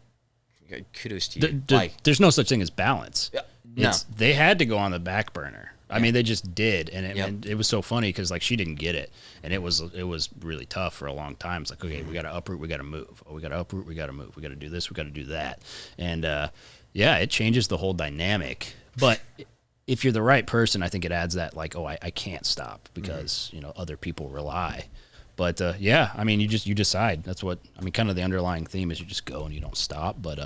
kudos to you. There's no such thing as balance. No. They had to go on the back burner. I mean, they just did, and it was so funny because like she didn't get it, and it was really tough for a long time. It's like, okay, we got to uproot, we got to move. Oh, we got to uproot, we got to move. We got to do this, we got to do that, and it changes the whole dynamic. But if you're the right person, I think it adds that like, oh, I can't stop because other people rely. But I mean, you decide. That's what I mean. Kind of the underlying theme is you just go and you don't stop. But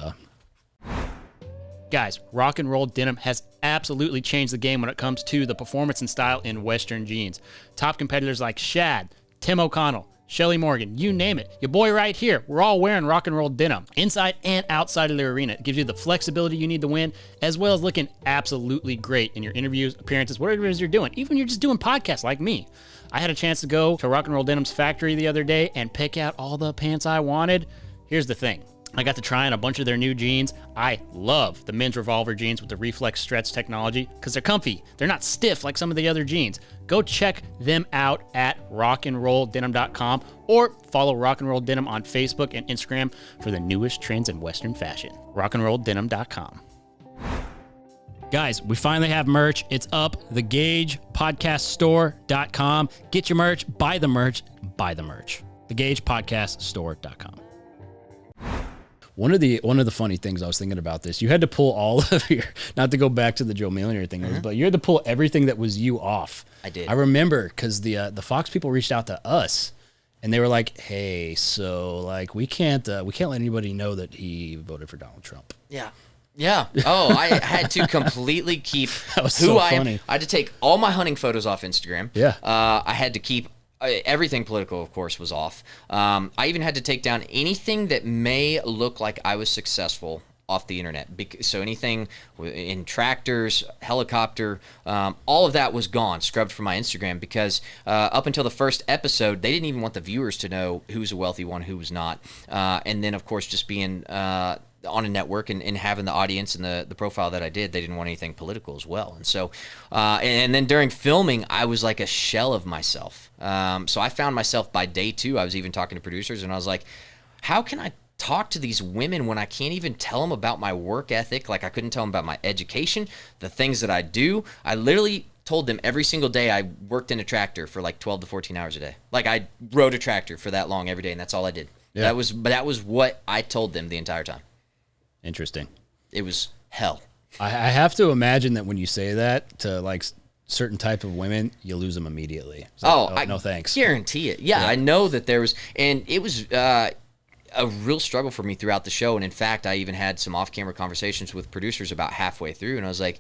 guys, rock and roll denim has absolutely changed the game when it comes to the performance and style in Western jeans. Top competitors like Shad, Tim O'Connell, Shelly Morgan, you name it. Your boy right here, we're all wearing rock and roll denim inside and outside of the arena. It gives you the flexibility you need to win, as well as looking absolutely great in your interviews, appearances, whatever it is you're doing. Even when you're just doing podcasts like me. I had a chance to go to Rock and Roll Denim's factory the other day and pick out all the pants I wanted. Here's the thing. I got to try on a bunch of their new jeans. I love the men's Revolver jeans with the Reflex Stretch technology because they're comfy. They're not stiff like some of the other jeans. Go check them out at rockandrolldenim.com or follow Rock and Roll Denim on Facebook and Instagram for the newest trends in Western fashion. rockandrolldenim.com. Guys, we finally have merch. It's up, thegagepodcaststore.com. Get your merch, buy the merch, thegagepodcaststore.com. One of the funny things I was thinking about this, you had to pull all of your, not to go back to the Joe Millionaire thing, but you had to pull everything that was you off. I did. I remember because the Fox people reached out to us and they were like, hey, so like we can't let anybody know that he voted for Donald Trump. Yeah. Yeah. Oh, I had to completely keep That was so funny. I had to take all my hunting photos off Instagram. Yeah. I had to keep everything political, of course, was off. I even had to take down anything that may look like I was successful off the internet. So anything in tractors, helicopter, all of that was gone, scrubbed from my Instagram, because up until the first episode, they didn't even want the viewers to know who's a wealthy one, who was not. And then, of course, just being on a network and having the audience and the profile that I did, they didn't want anything political as well. And so, and then during filming, I was like a shell of myself. So I found myself by day 2, I was even talking to producers and I was like, how can I talk to these women when I can't even tell them about my work ethic? Like I couldn't tell them about my education, the things that I do. I literally told them every single day I worked in a tractor for like 12 to 14 hours a day. Like I rode a tractor for that long every day, and that's all I did. Yeah. That was what I told them the entire time. Interesting. It was hell. I have to imagine that when you say that to like certain type of women, you lose them immediately. Like, no thanks. Guarantee it. Yeah, I know that there was, and it was a real struggle for me throughout the show. And in fact, I even had some off-camera conversations with producers about halfway through, and I was like,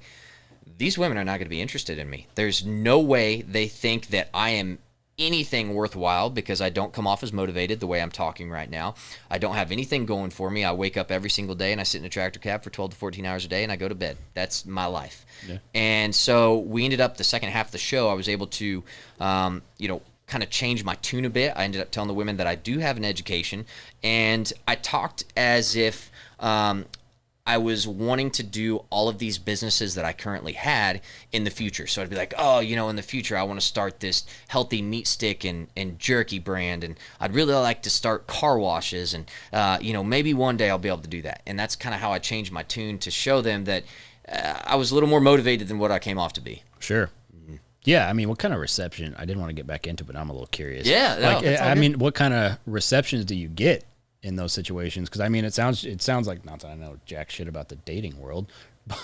these women are not going to be interested in me. There's no way they think that I am anything worthwhile because I don't come off as motivated the way I'm talking right now. I don't have anything going for me. I wake up every single day and I sit in a tractor cab for 12 to 14 hours a day and I go to bed. That's my life. Yeah. And so we ended up the second half of the show, I was able to, kind of change my tune a bit. I ended up telling the women that I do have an education, and I talked as if I was wanting to do all of these businesses that I currently had in the future. So I'd be like, in the future, I want to start this healthy meat stick and jerky brand. And I'd really like to start car washes. And, maybe one day I'll be able to do that. And that's kind of how I changed my tune to show them that I was a little more motivated than what I came off to be. Sure. Yeah, I mean, what kind of reception? I didn't want to get back into it, but I'm a little curious. Yeah, what kind of receptions do you get in those situations? Because I mean, it sounds like, not that I know jack shit about the dating world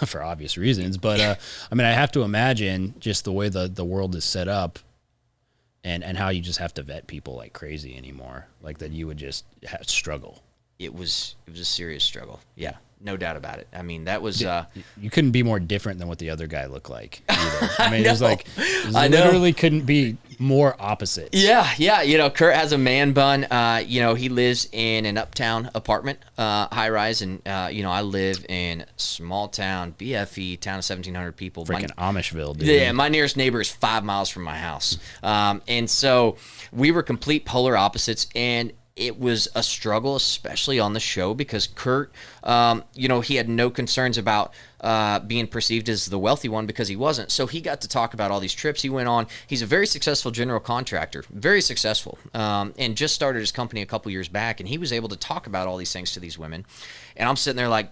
for obvious reasons, but I mean, I have to imagine just the way the world is set up and how you just have to vet people like crazy anymore, like that you would just struggle. It was a serious struggle. Yeah. No doubt about it. I mean, that was... you couldn't be more different than what the other guy looked like either. I mean, it literally couldn't be more opposite. Yeah. Kurt has a man bun. He lives in an uptown apartment, high rise, and, I live in small town, BFE, town of 1,700 people. Freaking Amishville, dude. Yeah, my nearest neighbor is 5 miles from my house. And so we were complete polar opposites, and it was a struggle, especially on the show, because Kurt, he had no concerns about being perceived as the wealthy one because he wasn't. So he got to talk about all these trips he went on. He's a very successful general contractor, very successful, and just started his company a couple years back. And he was able to talk about all these things to these women. And I'm sitting there like,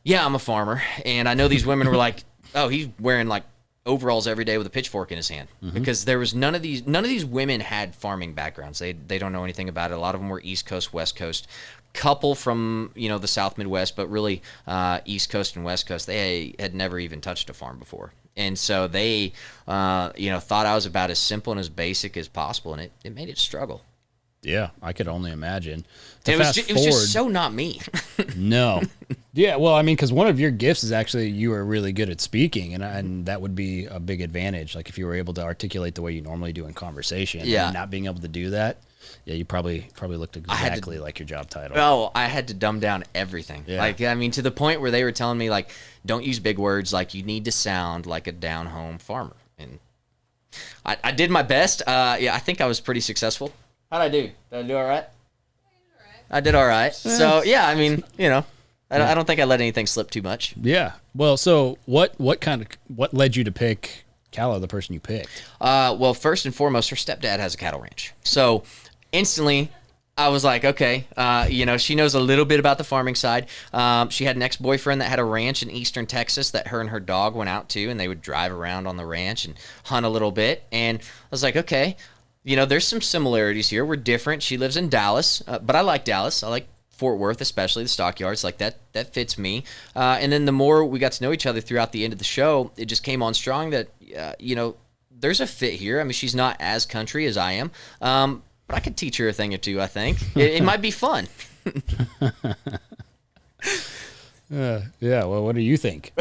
yeah, I'm a farmer. And I know these women were like, oh, he's wearing like overalls every day with a pitchfork in his hand, because there was none of these women had farming backgrounds. They don't know anything about it. A lot of them were East Coast, West Coast, couple from the South Midwest, but really East Coast and West Coast. They had never even touched a farm before, and so they thought I was about as simple and as basic as possible, and it made it struggle. Yeah, I could only imagine. It was just so not me. No. Yeah, well, I mean, because one of your gifts is actually you are really good at speaking, and that would be a big advantage. Like if you were able to articulate the way you normally do in conversation, and not being able to do that, yeah, you probably looked exactly like your job title. Oh, I had to dumb down everything. Yeah. Like, I mean, to the point where they were telling me, like, don't use big words. Like, you need to sound like a down-home farmer. And I did my best. I think I was pretty successful. How'd I do? Did I do all right? I did all right. So, yeah, I mean, I don't think I let anything slip too much. Yeah. Well, so what led you to pick Calla, the person you picked? Well, first and foremost, her stepdad has a cattle ranch. So instantly I was like, okay, she knows a little bit about the farming side. She had an ex-boyfriend that had a ranch in eastern Texas that her and her dog went out to, and they would drive around on the ranch and hunt a little bit. And I was like, okay, there's some similarities here. We're different. She lives in Dallas, but I like Dallas. I like Fort Worth, especially the stockyards. Like that fits me. And then the more we got to know each other throughout the end of the show, it just came on strong that, there's a fit here. I mean, she's not as country as I am, but I could teach her a thing or two, I think. It might be fun. Yeah, well, what do you think?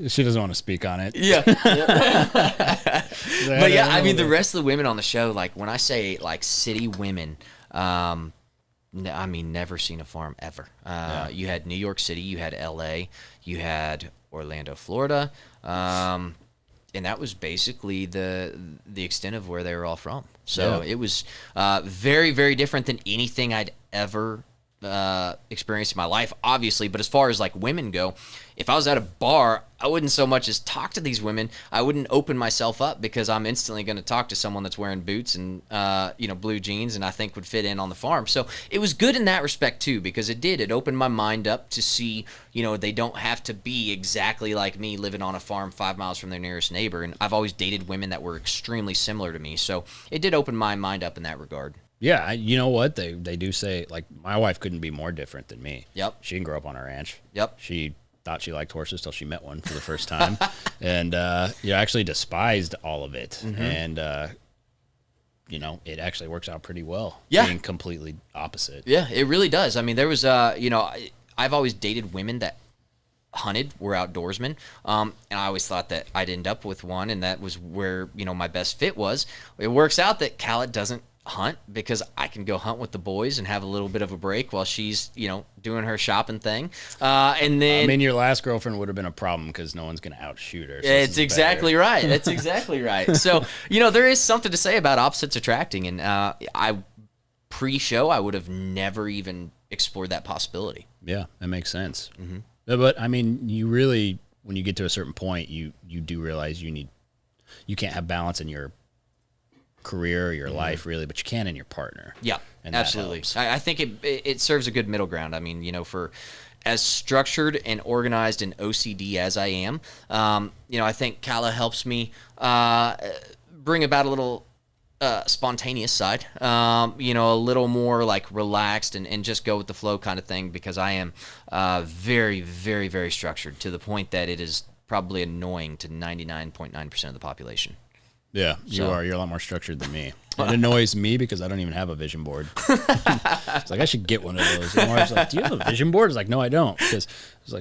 She doesn't want to speak on it. Yeah. But yeah, I mean, the rest of the women on the show, like when I say like city women, I mean, never seen a farm ever. You had New York City, you had LA, you had Orlando, Florida, and that was basically the extent of where they were all from. So it was very, very different than anything I'd ever experienced in my life, obviously. But as far as like women go, if I was at a bar, I wouldn't so much as talk to these women. I wouldn't open myself up because I'm instantly going to talk to someone that's wearing boots and blue jeans, and I think would fit in on the farm. So it was good in that respect too, because it opened my mind up to see, they don't have to be exactly like me living on a farm 5 miles from their nearest neighbor. And I've always dated women that were extremely similar to me, so it did open my mind up in that regard. Yeah, you know what? They do say, like, my wife couldn't be more different than me. Yep. She didn't grow up on a ranch. Yep. She thought she liked horses till she met one for the first time. And, actually despised all of it. Mm-hmm. And, it actually works out pretty well. Yeah. Being completely opposite. Yeah, it really does. I mean, there was, I've always dated women that hunted, were outdoorsmen, and I always thought that I'd end up with one, and that was where, my best fit was. It works out that Calla doesn't hunt because I can go hunt with the boys and have a little bit of a break while she's doing her shopping thing, and then I mean, your last girlfriend would have been a problem because no one's gonna outshoot her. So it's exactly right. That's exactly right. So there is something to say about opposites attracting, and I pre-show I would have never even explored that possibility. Yeah, that makes sense. Mm-hmm. But I mean, you really, when you get to a certain point, you do realize you can't have balance in your career or your life, really, but you can in your partner. Yeah, absolutely. I think it serves a good middle ground. I mean, for as structured and organized and OCD as I am, I think Calla helps me bring about a little spontaneous side, a little more like relaxed and just go with the flow kind of thing, because I am very, very, very structured to the point that it is probably annoying to 99.9% of the population. Yeah, you are. You're a lot more structured than me. It annoys me because I don't even have a vision board. It's like, I should get one of those. And my wife's like, do you have a vision board? It's like, no, I don't. Because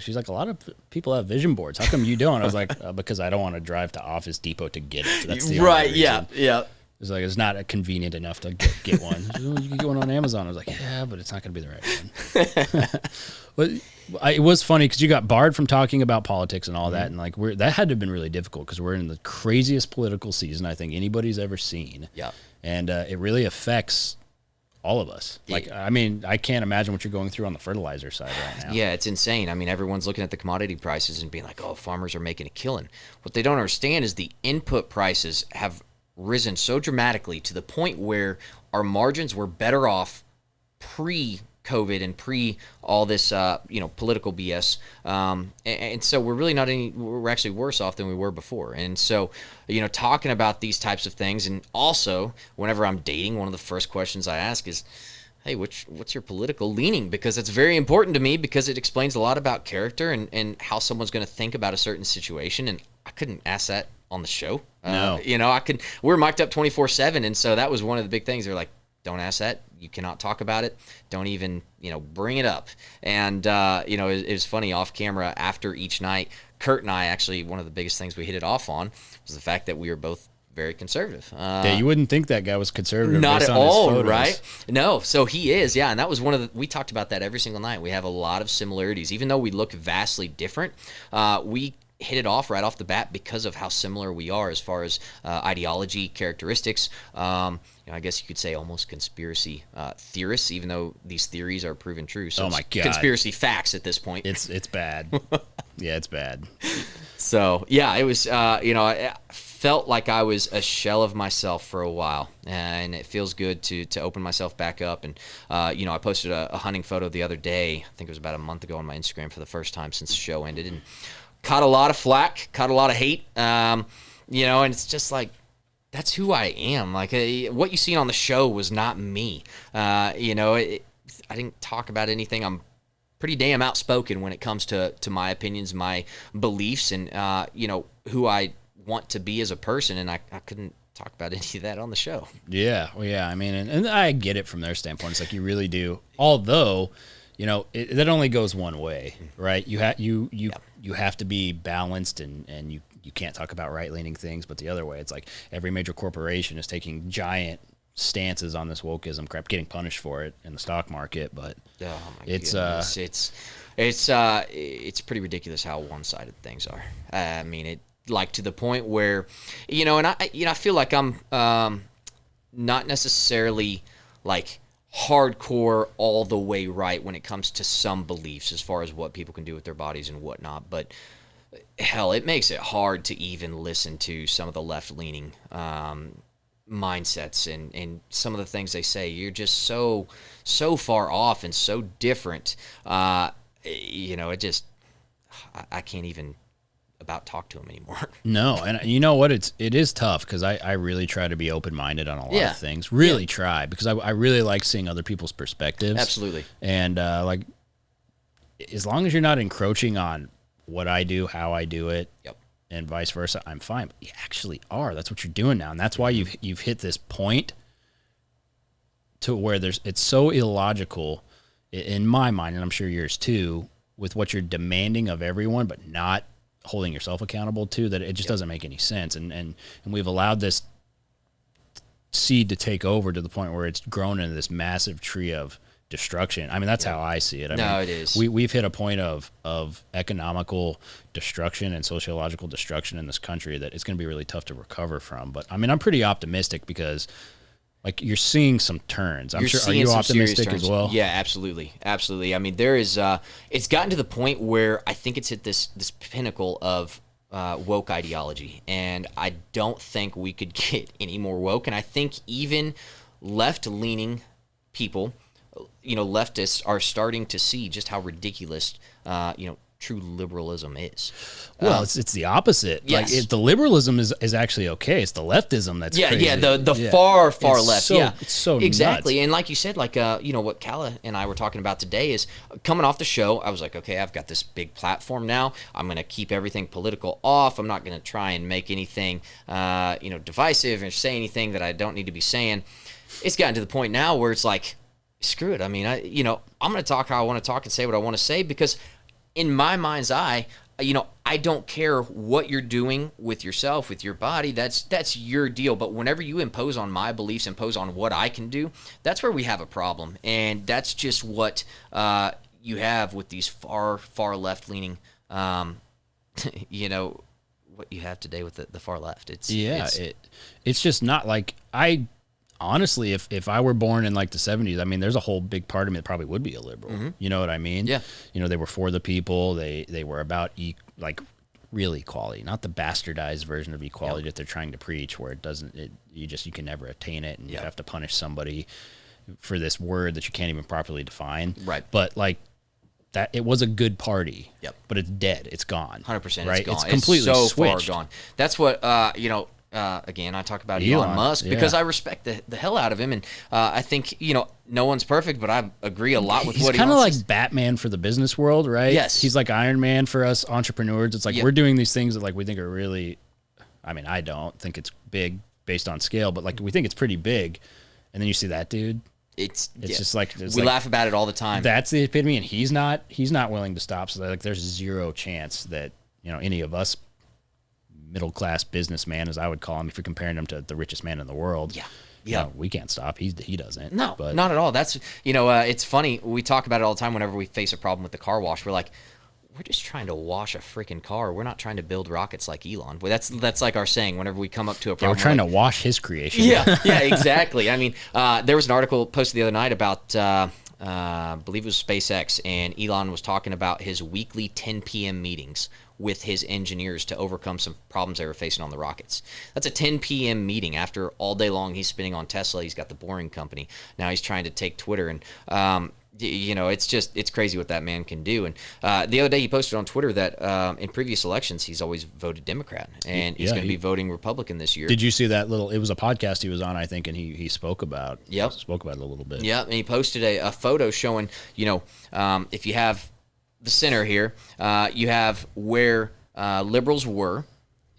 she's like, a lot of people have vision boards. How come you don't? I was like, because I don't want to drive to Office Depot to get it. That's the only reason. Yeah. It's like, it's not convenient enough to get one. You can get one on Amazon. I was like, yeah, but it's not going to be the right one. But it was funny because you got barred from talking about politics and all that. And like, that had to have been really difficult because we're in the craziest political season I think anybody's ever seen. Yeah. And it really affects all of us. Like, I mean, I can't imagine what you're going through on the fertilizer side right now. Yeah, it's insane. I mean, everyone's looking at the commodity prices and being like, oh, farmers are making a killing. What they don't understand is the input prices have risen so dramatically to the point where our margins were better off pre-COVID and pre all this, political BS. And so we're actually worse off than we were before. And so, talking about these types of things, and also whenever I'm dating, one of the first questions I ask is, hey, what's your political leaning? Because it's very important to me because it explains a lot about character and how someone's going to think about a certain situation. And I couldn't ask that on the show. No. We're mic'd up 24/7. And so that was one of the big things. They're like, don't ask that. You cannot talk about it. Don't even, bring it up. And, it was funny off camera after each night. Kurt and I actually, one of the biggest things we hit it off on was the fact that we were both very conservative. Yeah, you wouldn't think that guy was conservative. Not based at on his all, photos. right? No, so he is, yeah. And that was we talked about that every single night. We have a lot of similarities. Even though we look vastly different, we hit it off right off the bat because of how similar we are as far as ideology, characteristics. I guess you could say almost conspiracy theorists, even though these theories are proven true. So Oh my God. Conspiracy facts at this point. It's bad. Yeah, it's bad. So yeah, it was. I felt like I was a shell of myself for a while, and it feels good to open myself back up. And I posted a hunting photo the other day. I think it was about a month ago on my Instagram for the first time since the show ended, and caught a lot of flack, caught a lot of hate. And it's just like, that's who I am. Like what you seen on the show was not me. I didn't talk about anything. I'm pretty damn outspoken when it comes to my opinions, my beliefs, and who I want to be as a person. And I couldn't talk about any of that on the show. Yeah, well, yeah. I mean, and I get it from their standpoint. It's like you really do. Although, that only goes one way, right? You have to be balanced, and you can't talk about right-leaning things. But the other way, it's like every major corporation is taking giant stances on this wokeism crap, getting punished for it in the stock market. But it's pretty ridiculous how one-sided things are. I mean, it like to the point where, and I feel like I'm not necessarily like hardcore all the way right when it comes to some beliefs as far as what people can do with their bodies and whatnot. But hell, it makes it hard to even listen to some of the left-leaning mindsets and some of the things they say. You're just so far off and so different. It just, I can't even about talk to them anymore. No, and you know what? It is tough because I really try to be open-minded on a lot of things. Really try, because I really like seeing other people's perspectives. Absolutely. And as long as you're not encroaching on what I do, how I do it, and vice versa, I'm fine. But you actually are. That's what you're doing now, and that's why you've hit this point to where it's so illogical in my mind, and I'm sure yours too, with what you're demanding of everyone, but not holding yourself accountable to, that it just doesn't make any sense. And we've allowed this seed to take over to the point where it's grown into this massive tree of destruction. I mean, that's how I see it. I mean, it is. We've hit a point of economical destruction and sociological destruction in this country that it's going to be really tough to recover from. But I mean, I'm pretty optimistic because like you're seeing some turns. Are you optimistic as well? Yeah, absolutely. Absolutely. I mean, there is, it's gotten to the point where I think it's hit this pinnacle of woke ideology. And I don't think we could get any more woke. And I think even left-leaning people, leftists are starting to see just how ridiculous, true liberalism is. Well, it's the opposite. Yes. Like the liberalism is actually okay. It's the leftism that's crazy. The far It's left. So, it's so exactly. nuts. And like you said, like what Kala and I were talking about today is coming off the show. I was like, okay, I've got this big platform now. I'm going to keep everything political off. I'm not going to try and make anything divisive or say anything that I don't need to be saying. It's gotten to the point now where it's like, screw it. I mean, I'm going to talk how I want to talk and say what I want to say because in my mind's eye, I don't care what you're doing with yourself, with your body. That's your deal. But whenever you impose on my beliefs, impose on what I can do, that's where we have a problem. And that's just what you have with these far left-leaning, what you have today with the far left. It's just not like honestly, if I were born in like the 70s, I mean, there's a whole big part of me that probably would be a liberal. Mm-hmm. You know what I mean? Yeah. They were for the people. They were about real equality, not the bastardized version of equality that they're trying to preach, where you can never attain it, and you have to punish somebody for this word that you can't even properly define. Right. But like that, it was a good party. Yep. But it's dead. It's gone. 100%. Right. It's gone. It's completely so switched. far gone. That's what again, I talk about Elon Musk because I respect the hell out of him, and I think no one's perfect, but I agree a lot with what he wants. He's kind of like Batman for the business world, right? Yes. He's like Iron Man for us entrepreneurs. It's like we're doing these things that like we think are really, I mean, I don't think it's big based on scale, but like we think it's pretty big, and then you see that dude. It's just like we laugh about it all the time. That's the epitome, and he's not willing to stop. So like, there's zero chance that any of us middle class businessman, as I would call him, if you're comparing him to the richest man in the world. Yeah. We can't stop. He doesn't. No, but not at all. That's it's funny. We talk about it all the time. Whenever we face a problem with the car wash, we're like, we're just trying to wash a freaking car. We're not trying to build rockets like Elon. That's like our saying whenever we come up to a problem. We're trying to wash his creation. Yeah, exactly. I mean, there was an article posted the other night about, I believe it was SpaceX, and Elon was talking about his weekly 10 p.m. meetings with his engineers to overcome some problems they were facing on the rockets. That's a 10 p.m. meeting after all day long he's spending on Tesla. He's got the Boring Company. Now he's trying to take Twitter, and it's crazy what that man can do. And the other day he posted on Twitter that in previous elections he's always voted Democrat, and he's going to be voting Republican this year. Did you see that it was a podcast he was on, I think, and he spoke about it a little bit. Yeah, and he posted a photo showing, if you have the center here, you have where liberals were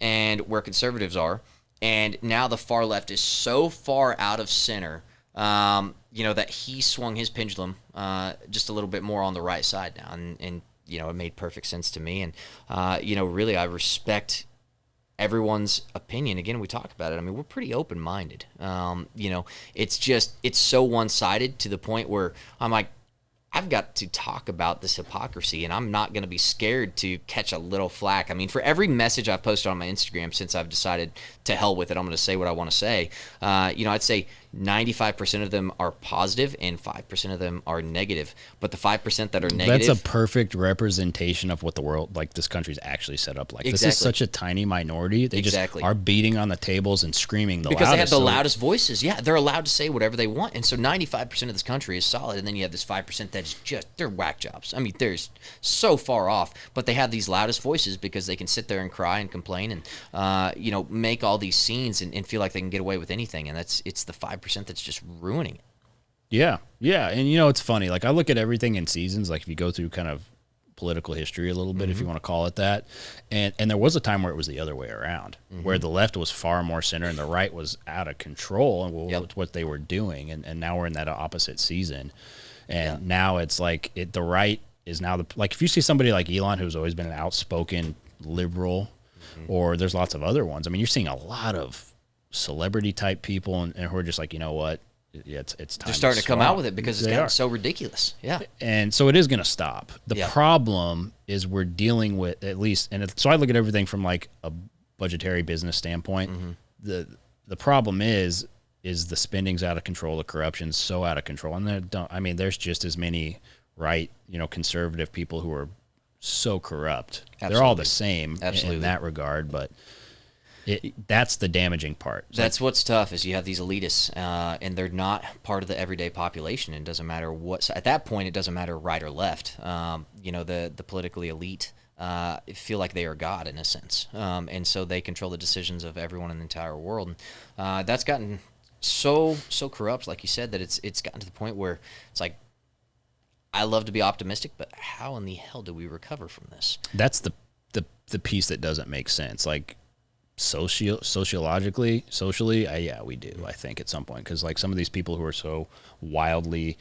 and where conservatives are, and now the far left is so far out of center, that he swung his pendulum just a little bit more on the right side now, and it made perfect sense to me, and really I respect everyone's opinion. Again, we talk about it. I mean, we're pretty open-minded. It's so one-sided to the point where I'm like, I've got to talk about this hypocrisy, and I'm not going to be scared to catch a little flack. I mean, for every message I've posted on my Instagram since I've decided to hell with it, I'm going to say what I want to say. I'd say 95% of them are positive and 5% of them are negative. But the 5% that are negative... That's a perfect representation of what the world, like this country's actually set up like. Exactly. This is such a tiny minority. They just are beating on the tables and screaming the loudest. Because they have the loudest voices. Yeah, they're allowed to say whatever they want. And so 95% of this country is solid. And then you have this 5% that's just, they're whack jobs. I mean, they're so far off. But they have these loudest voices because they can sit there and cry and complain and, make all these scenes and feel like they can get away with anything. And it's the 5% that's just ruining it. Yeah. And it's funny. Like I look at everything in seasons. Like if you go through kind of political history a little bit, if you want to call it that, and there was a time where it was the other way around, where the left was far more center and the right was out of control and with what they were doing. And now we're in that opposite season. And now it's like the right is now like if you see somebody like Elon, who's always been an outspoken liberal, or there's lots of other ones. I mean, you're seeing a lot of celebrity type people and who are just like, you know what? Yeah, it's time. They're starting to come out with it because it's They gotten are. so ridiculous. Yeah. And so it is going to stop. The problem is we're dealing with at least, so I look at everything from like a budgetary business standpoint. The problem is the spending's out of control, the corruption's so out of control. And there's just as many conservative people who are so corrupt. Absolutely. They're all the same Absolutely. in that regard, but that's the damaging part. That's what's tough is you have these elitists, and they're not part of the everyday population. It doesn't matter at that point, it doesn't matter right or left. The politically elite feel like they are God in a sense, and so they control the decisions of everyone in the entire world. And that's gotten so corrupt, like you said, that it's gotten to the point where it's like, I love to be optimistic, but how in the hell do we recover from this? That's the piece that doesn't make sense. Like socially, we do, I think, at some point. Because like some of these people who are so wildly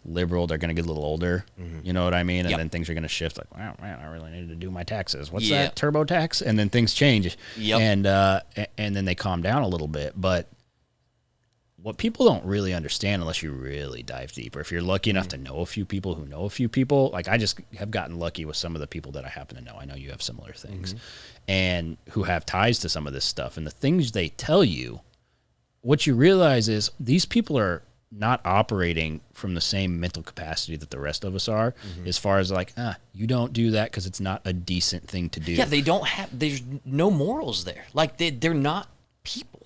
liberal, they're going to get a little older. You know what I mean? And Yep. then things are going to shift. Like, wow, man, I really need to do my taxes. What's Yeah. that TurboTax? And then things change. Yep. And then they calm down a little bit. But what people don't really understand unless you really dive deeper, if you're lucky enough to know a few people who know a few people, like I just have gotten lucky with some of the people that I happen to know. I know you have similar things and who have ties to some of this stuff. And the things they tell you, what you realize is these people are not operating from the same mental capacity that the rest of us are, as far as like, you don't do that because it's not a decent thing to do. Yeah, they don't have. There's no morals there. Like they're not people.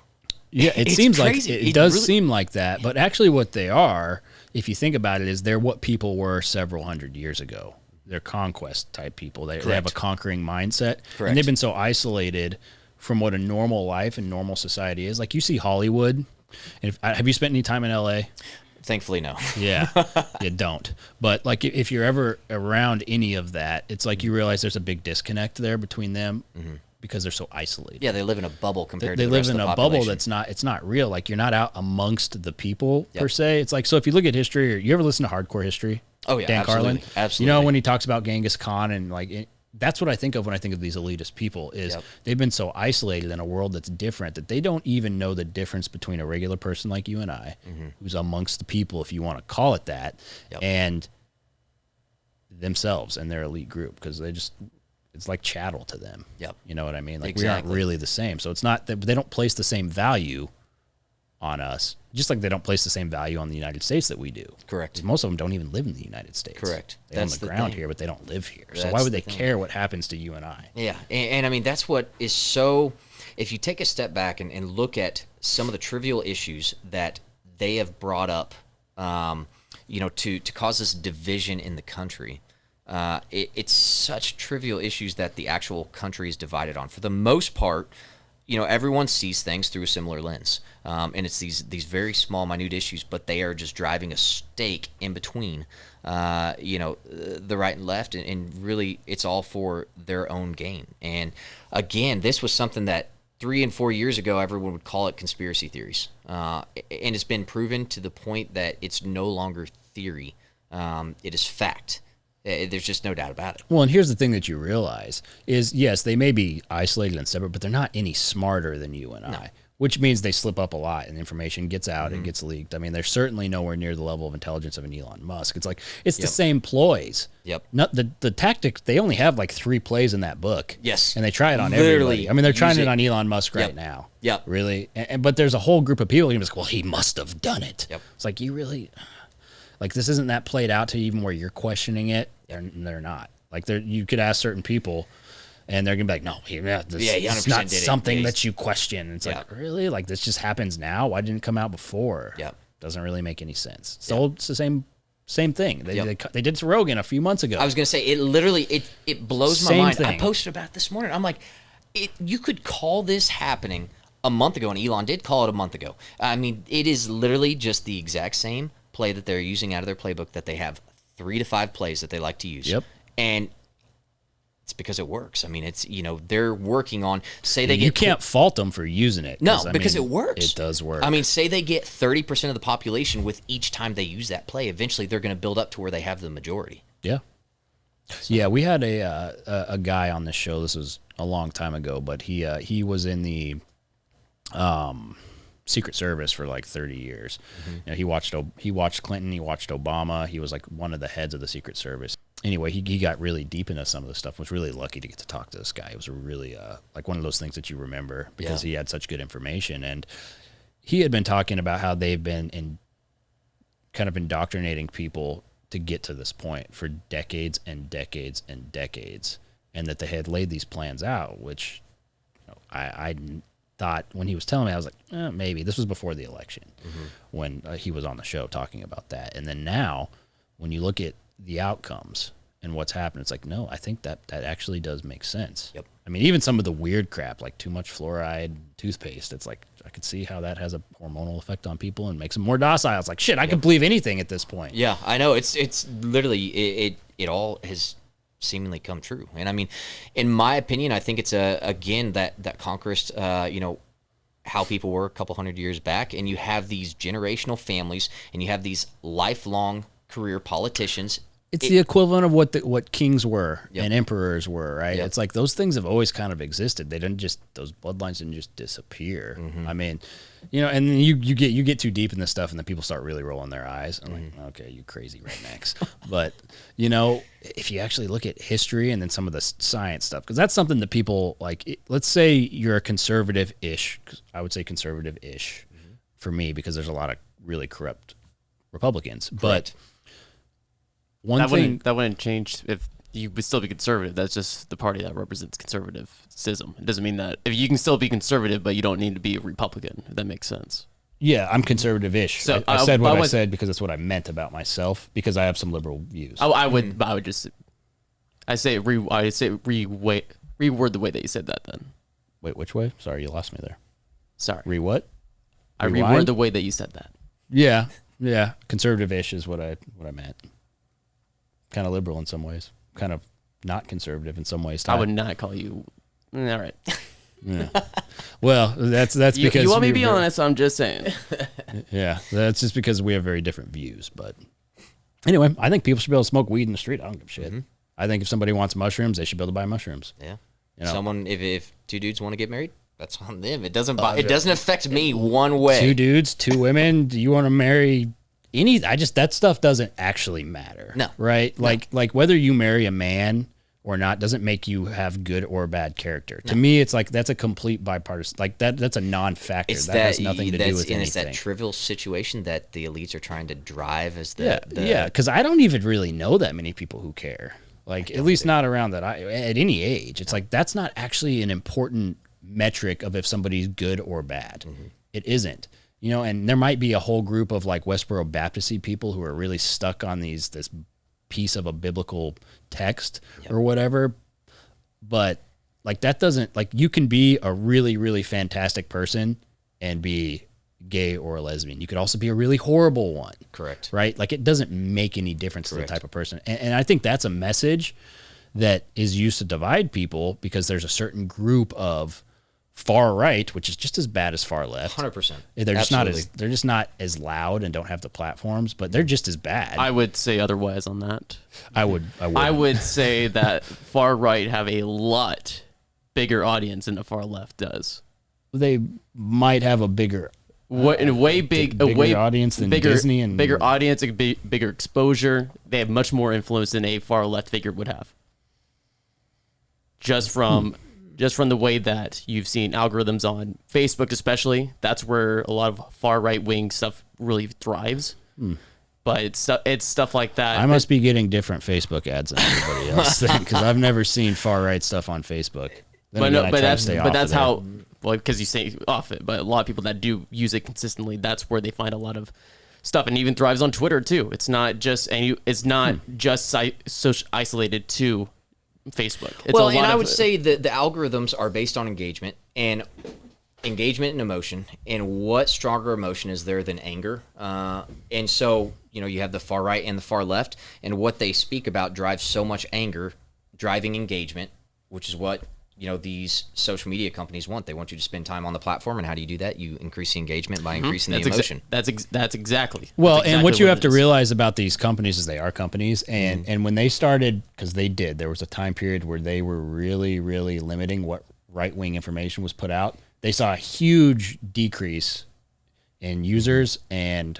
Yeah, it It's seems crazy. like it It does really- seem like that, but actually what they are, if you think about it, is they're what people were several hundred years ago. They're conquest type people. They have a Correct. conquering mindset, Correct. and they've been so isolated from what a normal life and normal society is. Like you see Hollywood, and have you spent any time in LA? Thankfully, no. Yeah, you don't. But like if you're ever around any of that, it's like you realize there's a big disconnect there between them because they're so isolated. Yeah, they live in a bubble compared They to the live rest in of the a bubble population. it's not real. Like you're not out amongst the people Yep. per se. It's like, so if you look at history, or you ever listen to Hardcore History? Oh, yeah, Dan absolutely. Carlin. Absolutely. You know, when he talks about Genghis Khan and like that's what I think of when I think of these elitist people is Yep. they've been so isolated in a world that's different that they don't even know the difference between a regular person like you and I, who's amongst the people, if you want to call it that, Yep. and themselves and their elite group, because it's like chattel to them. Yep. You know what I mean? Like we aren't Exactly. really the same. So it's not that they don't place the same value on us, just like they don't place the same value on the United States that we do. Correct. 'Cause most of them don't even live in the United States. Correct. They own That's the the ground thing. here, but they don't live here. So That's why would the they thing. care what happens to you and I? Yeah, and I mean that's what is so. If you take a step back and look at some of the trivial issues that they have brought up, to cause this division in the country, it's such trivial issues that the actual country is divided on. For the most part, everyone sees things through a similar lens, and it's these very small, minute issues, but they are just driving a stake in between, the right and left, and really, it's all for their own gain. And again, this was something that 3 and 4 years ago, everyone would call it conspiracy theories, and it's been proven to the point that it's no longer theory; it is fact. There's just no doubt about it. Well, and here's the thing that you realize is, yes, they may be isolated and separate, but they're not any smarter than you and I, which means they slip up a lot and information gets out and gets leaked. I mean, they're certainly nowhere near the level of intelligence of an Elon Musk. It's like, it's the same ploys. Yep. Not the tactic, they only have like 3 plays in that book. Yes. And they try it on Literally everybody. I mean, they're trying use it it. on Elon Musk right Yep. now. Yep. Really? But there's a whole group of people who are just, well, he must have done it. Yep. It's like, you really... Like, this isn't that played out to even where you're questioning it. They're not. Like, you could ask certain people, and they're gonna be like, "No, he it's 100% not did it. something Yeah, that you question." And it's Yeah. like, really? Like, this just happens now? Why didn't it come out before? Yeah. Doesn't really make any sense. So it's the same thing. They Yep. did it to Rogan a few months ago. I was gonna say it. Literally, it blows my Same mind. I thing. posted about it this morning. I'm like, you could call this happening a month ago, and Elon did call it a month ago. I mean, it is literally just the exact same play that they're using out of their playbook that they have 3 to 5 plays that they like to use. Yep. And it's because it works. I mean, it's they're working on. Say they you get can't fault them for using it. No, 'cause, I because mean, it works. It does work. I mean, say they get 30% of the population with each time they use that play. Eventually, they're going to build up to where they have the majority. Yeah. Yeah, we had a guy on this show. This was a long time ago, but he was in the Secret Service for like 30 years. You know, he watched Clinton, he watched Obama. He was like one of the heads of the Secret Service. Anyway, he got really deep into some of the stuff. Was really lucky to get to talk to this guy. It was really like one of those things that you remember because he had such good information. And he had been talking about how they've been kind of indoctrinating people to get to this point for decades and decades and decades, and that they had laid these plans out, which I thought when he was telling me, I was like, maybe. This was before the election when he was on the show talking about that. And then now, when you look at the outcomes and what's happened, it's like, no, I think that actually does make sense. Yep. I mean, even some of the weird crap, like too much fluoride toothpaste, it's like, I could see how that has a hormonal effect on people and makes them more docile. It's like, shit, I can believe anything at this point. Yeah, I know. It's literally, it all has seemingly come true. And I mean, in my opinion, I think it's again that conquest, how people were a couple hundred years back, and you have these generational families, and you have these lifelong career politicians. It's the equivalent of what kings were Yep. and emperors were, right? Yep. It's like those things have always kind of existed. Those bloodlines didn't just disappear. Mm-hmm. I mean, and then you get too deep in this stuff, and then people start really rolling their eyes. I'm like, okay, you crazy rednecks. But if you actually look at history and then some of the science stuff, because that's something that people like. Let's say you're a conservative-ish. I would say conservative-ish for me, because there's a lot of really corrupt Republicans, but. That wouldn't change if you would still be conservative. That's just the party that represents conservatism. It doesn't mean that if you can still be conservative, but you don't need to be a Republican. If that makes sense. Yeah, I'm conservative-ish. So I said what I said because that's what I meant about myself, because I have some liberal views. I would reword the way that you said that then. Wait, which way? Sorry, you lost me there. Sorry. What? I Rewind? reword the way that you said that. Yeah. Conservative-ish is what I meant. Kind of liberal in some ways. Kind of not conservative in some ways. I would not call you. All right. Yeah. Well, that's because you want me to be honest. I'm just saying. Yeah, that's just because we have very different views. But anyway, I think people should be able to smoke weed in the street. I don't give a shit. I think if somebody wants mushrooms, they should be able to buy mushrooms. Yeah. Someone, if two dudes want to get married, that's on them. It doesn't affect me one way. Two dudes, two women. Do you want to marry? That stuff doesn't actually matter. No. Right? No. Like whether you marry a man or not doesn't make you have good or bad character. No. To me, it's like that's a complete bipartisan. Like that's a non-factor. That has nothing to do with anything. It's that trivial situation that the elites are trying to drive as because I don't even really know that many people who care. Like at least not around at any age. It's like that's not actually an important metric of if somebody's good or bad. It isn't. And there might be a whole group of like Westboro Baptist-y people who are really stuck on this piece of a biblical text or whatever. But like that doesn't, like you can be a really, really fantastic person and be gay or a lesbian. You could also be a really horrible one. Correct. Right? Like it doesn't make any difference to the type of person. And I think that's a message that is used to divide people, because there's a certain group of far right, which is just as bad as far left. 100%. They're just not as loud and don't have the platforms, but they're just as bad. I would say otherwise on that. I would say that far right have a lot bigger audience than the far left does. They might have a bigger audience than Disney, and bigger audience, bigger exposure. They have much more influence than a far left figure would have. Just from the way that you've seen algorithms on Facebook, especially, that's where a lot of far right-wing stuff really thrives. But it's stuff like that. I must be getting different Facebook ads than everybody else, because I've never seen far right stuff on Facebook. That's how, because you say off it, but a lot of people that do use it consistently, that's where they find a lot of stuff, and even thrives on Twitter too. It's not just isolated to Facebook. I would say that the algorithms are based on engagement and emotion, and what stronger emotion is there than anger? And so, you have the far right and the far left, and what they speak about drives so much anger, driving engagement, which is what, these social media companies want. They want you to spend time on the platform, and how do you do that? You increase the engagement by increasing the emotion. That's exactly. Well, and what you have to realize about these companies is they are companies, and when they started, because there was a time period where they were really, really limiting what right-wing information was put out. They saw a huge decrease in users and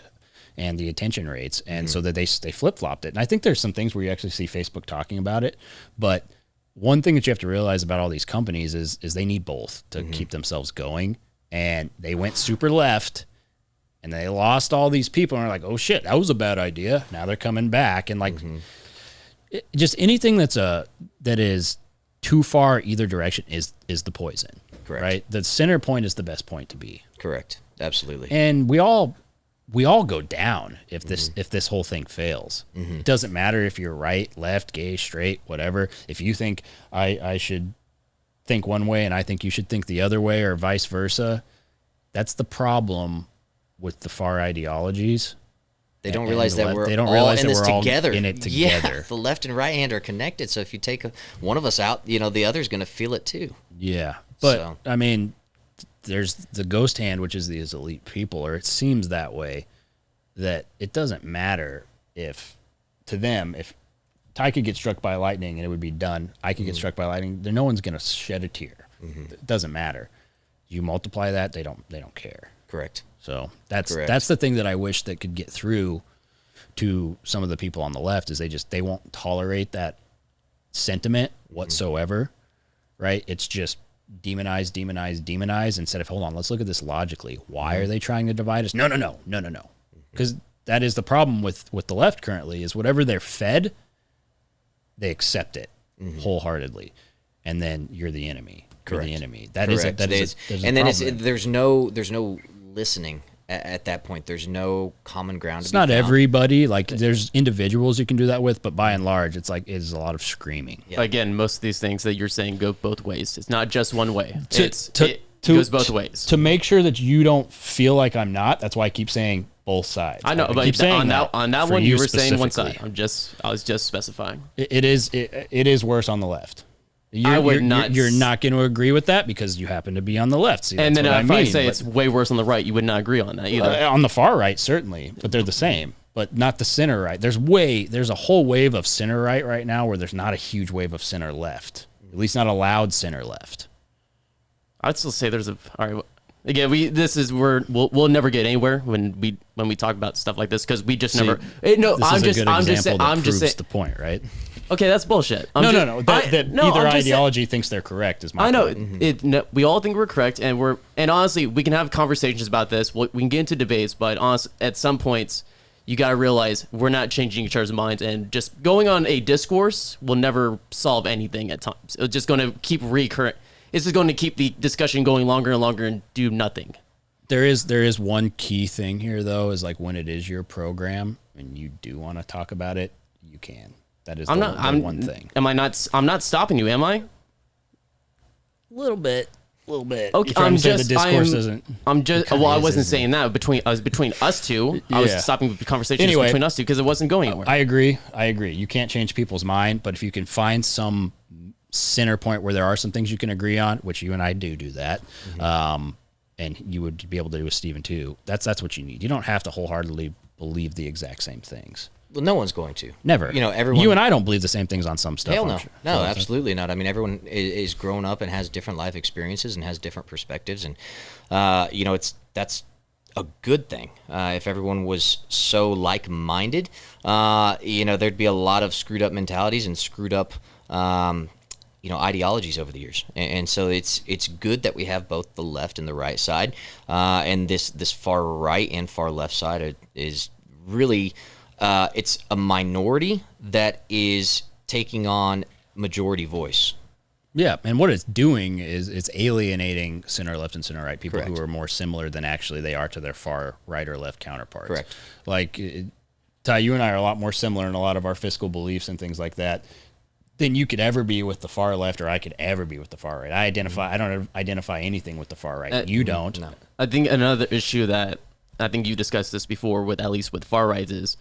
the attention rates, and so that they flip-flopped it. And I think there's some things where you actually see Facebook talking about it, but one thing that you have to realize about all these companies is they need both to keep themselves going. And they went super left, and they lost all these people, and are like, oh shit, that was a bad idea. Now they're coming back, and like just anything that is too far either direction is the poison. Correct. Right? The center point is the best point to be. Correct. Absolutely. And we all go down if this whole thing fails. It doesn't matter if you're right, left, gay, straight, whatever. If you think I should think one way and I think you should think the other way, or vice versa, that's the problem with the far ideologies. They don't realize that we're all in this together. Yeah, the left and right hand are connected. So if you take one of us out, the other's going to feel it too. Yeah, but I mean, there's the ghost hand, which is these elite people, or it seems that way, that it doesn't matter if to them, if Ty could get struck by lightning and it would be done, I could get struck by lightning, then no one's going to shed a tear. It doesn't matter. You multiply that, they don't care. Correct. So that's the thing that I wish that could get through to some of the people on the left is they won't tolerate that sentiment whatsoever, right? It's just demonize instead of, hold on, let's look at this logically. Why are they trying to divide us? No. Because that is the problem with the left currently is whatever they're fed, they accept it wholeheartedly. And then you're the enemy. Correct. You're the enemy. That is and then there's no listening at that point. There's no common ground. It's not everybody. Like there's individuals you can do that with, but by and large, it's a lot of screaming. Yeah. Again, most of these things that you're saying go both ways. It's not just one way. It goes both ways. To make sure that you don't feel like I'm not, that's why I keep saying both sides. I know, but on that one, you were saying one side. I was just specifying. It is worse on the left. You're not going to agree with that because you happen to be on the left. See, and then if I say it's way worse on the right, you would not agree on that either. On the far right, certainly, but they're the same. But not the center right. There's a whole wave of center right now where there's not a huge wave of center left. At least not a loud center left. I'd still say there's all right. Again, we'll never get anywhere when we talk about stuff like this because we just never. No, I'm just saying. The point, right? Okay, that's bullshit. No. Either ideology thinks they're correct is my point. I know. We all think we're correct, and honestly, we can have conversations about this. We can get into debates, but honestly, at some points, you got to realize we're not changing each other's minds, and just going on a discourse will never solve anything at times. It's just going to keep recurring. It's just going to keep the discussion going longer and longer and do nothing. There is one key thing here, though, is like when it is your program and you do want to talk about it, you can. That is one thing. I'm not stopping you, am I? A little bit. Okay, I wasn't saying that between us two. I was stopping the conversation between us two because it wasn't going anywhere. I agree. You can't change people's mind, but if you can find some center point where there are some things you can agree on, which you and I do that, and you would be able to do with Steven too. That's what you need. You don't have to wholeheartedly believe the exact same things. Well, no one's going to. Never. Everyone. You and I don't believe the same things on some stuff. Hell no. No, absolutely not. I mean, everyone is grown up and has different life experiences and has different perspectives, and that's a good thing. If everyone was so like-minded, there'd be a lot of screwed up mentalities and screwed up, ideologies over the years. And so it's good that we have both the left and the right side, and this far right and far left side is really. It's a minority that is taking on majority voice. Yeah, and what it's doing is it's alienating center left and center right people Correct. who are more similar than actually they are to their far right or left counterparts. Correct. Like, Ty, you and I are a lot more similar in a lot of our fiscal beliefs and things like that than you could ever be with the far left or I could ever be with the far right. I don't identify anything with the far right. You don't. No. I think another issue that I think you discussed this before with at least with far right is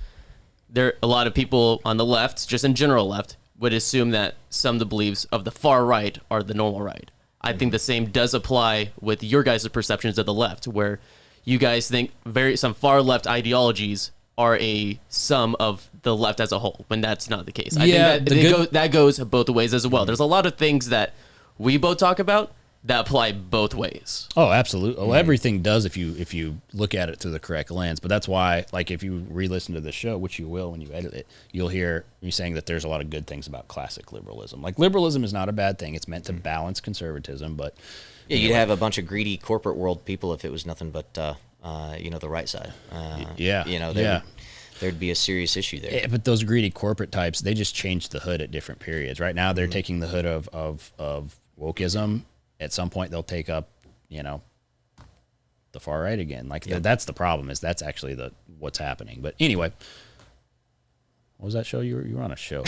there a lot of people on the left, just in general left, would assume that some of the beliefs of the far right are the normal right. I think the same does apply with your guys' perceptions of the left, where you guys think some far left ideologies are a sum of the left as a whole, when that's not the case. I think that goes both ways as well. There's a lot of things that we both talk about that apply both ways. Oh, absolutely. Well, everything does if you look at it through the correct lens. But that's why, like, if you re-listen to the show, which you will when you edit it, you'll hear me saying that there's a lot of good things about classic liberalism. Like, liberalism is not a bad thing. It's meant to balance conservatism, but... Yeah, you'd have a bunch of greedy corporate world people if it was nothing but, the right side. There'd be a serious issue there. Yeah, but those greedy corporate types, they just changed the hood at different periods. Right now, they're taking the hood of wokeism. At some point, they'll take up, the far right again. Like, that's the problem, is that's actually what's happening. But anyway, what was that show? You were on a show.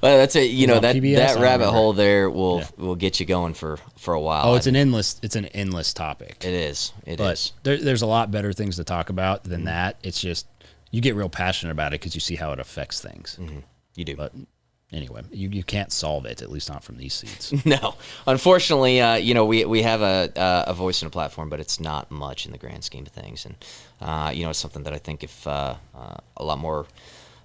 Well, that's it. That rabbit hole there will get you going for a while. Oh, it's an endless topic. It is. But there's a lot better things to talk about than that. It's just, you get real passionate about it because you see how it affects things. Mm-hmm. You do. But anyway, you can't solve it, at least not from these seats. No, unfortunately, we have a voice and a platform, but it's not much in the grand scheme of things. And, it's something that I think if a lot more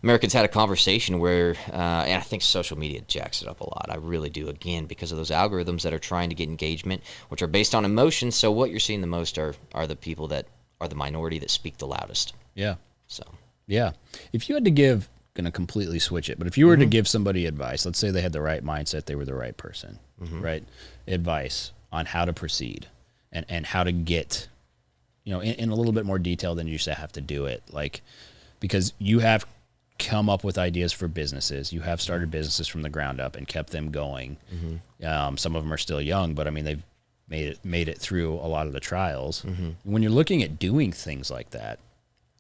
Americans had a conversation where, and I think social media jacks it up a lot. I really do, again, because of those algorithms that are trying to get engagement, which are based on emotion. So what you're seeing the most are the people that are the minority that speak the loudest. Yeah. So. Yeah. If you had to give, going to completely switch it, but if you were to give somebody advice, let's say they had the right mindset, they were the right person, right? Advice on how to proceed and how to get, in a little bit more detail than you just have to do it. Like, because you have come up with ideas for businesses. You have started businesses from the ground up and kept them going. Some of them are still young, but I mean, they've made it through a lot of the trials. When you're looking at doing things like that,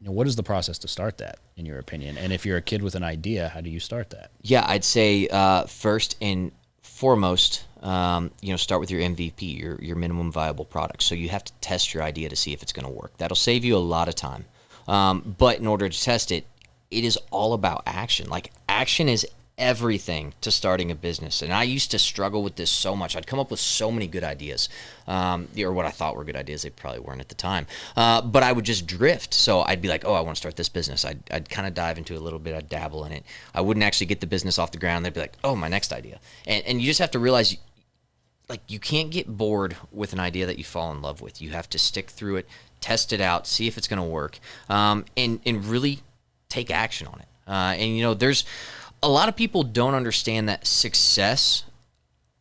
what is the process to start that, in your opinion? And if you're a kid with an idea, how do you start that? Yeah, I'd say first and foremost, start with your MVP, your minimum viable product. So you have to test your idea to see if it's going to work. That'll save you a lot of time. But in order to test it, it is all about action. Like, action is everything to starting a business. And I used to struggle with this so much. I'd come up with so many good ideas, or what I thought were good ideas. They probably weren't at the time. But I would just drift. So I'd be like, oh, I want to start this business. I'd kind of dive into it a little bit. I'd dabble in it. I wouldn't actually get the business off the ground. They'd be like, oh, my next idea. And you just have to realize, like, you can't get bored with an idea that you fall in love with. You have to stick through it, test it out, see if it's going to work, and really take action on it. There's a lot of people don't understand that success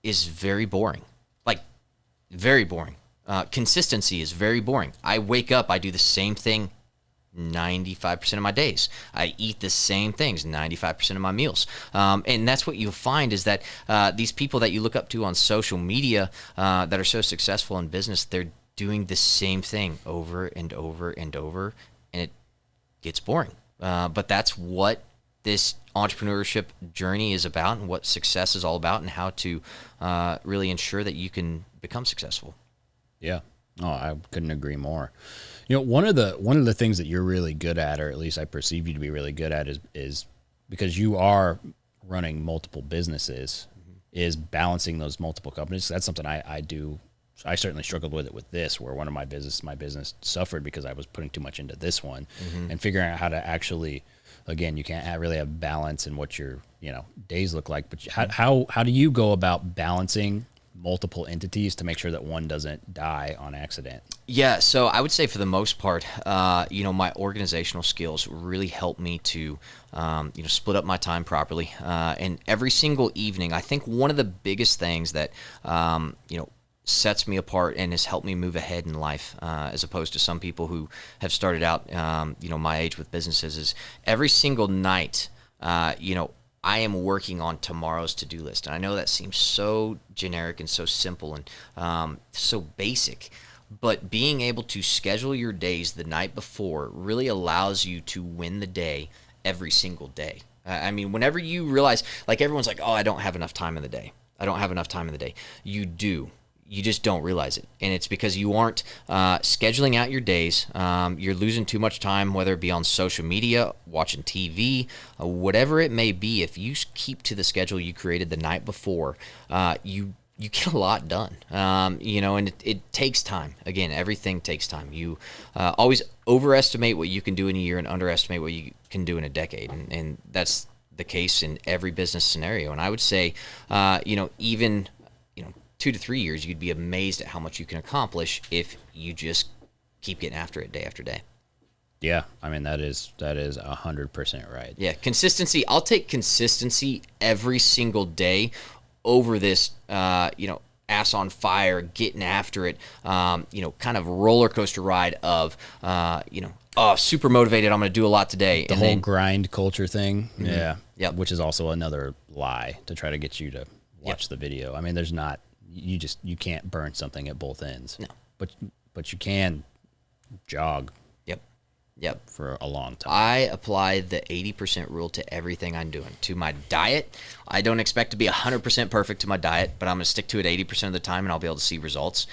is very boring. Like, very boring. Consistency is very boring. I wake up, I do the same thing 95% of my days. I eat the same things 95% of my meals. And that's what you'll find is that these people that you look up to on social media that are so successful in business, they're doing the same thing over and over and over, and it gets boring. But that's what this entrepreneurship journey is about, and what success is all about, and how to really ensure that you can become successful. Yeah. Oh, I couldn't agree more. One of the things that you're really good at, or at least I perceive you to be really good at, is because you are running multiple businesses, is balancing those multiple companies. That's something I do. I certainly struggled with it with this, where one of my business suffered because I was putting too much into this one, and figuring out how to actually, again, you can't really have balance in what your days look like. But how do you go about balancing multiple entities to make sure that one doesn't die on accident? Yeah, so I would say for the most part, my organizational skills really help me to, split up my time properly. And every single evening, I think one of the biggest things that, sets me apart and has helped me move ahead in life, as opposed to some people who have started out, my age with businesses, is every single night, I am working on tomorrow's to-do list. And I know that seems so generic and so simple and so basic, but being able to schedule your days the night before really allows you to win the day every single day. Whenever you realize, like, everyone's like, oh, I don't have enough time in the day. I don't have enough time in the day. You do. You just don't realize it. And it's because you aren't scheduling out your days. You're losing too much time, whether it be on social media, watching TV, whatever it may be. If you keep to the schedule you created the night before, you get a lot done. And it takes time. Again, everything takes time. You always overestimate what you can do in a year and underestimate what you can do in a decade. And that's the case in every business scenario. And I would say, even 2 to 3 years, you'd be amazed at how much you can accomplish if you just keep getting after it day after day. Yeah, that is 100% right. Yeah, consistency. I'll take consistency every single day over this, ass on fire, getting after it, kind of roller coaster ride of, super motivated. I'm going to do a lot today. The whole grind culture thing. Mm-hmm. Yeah. Yep. Which is also another lie to try to get you to watch the video. There's not. You can't burn something at both ends. No. But you can jog. Yep. For a long time. I apply the 80% rule to everything I'm doing. To my diet, I don't expect to be 100% perfect to my diet, but I'm going to stick to it 80% of the time, and I'll be able to see results.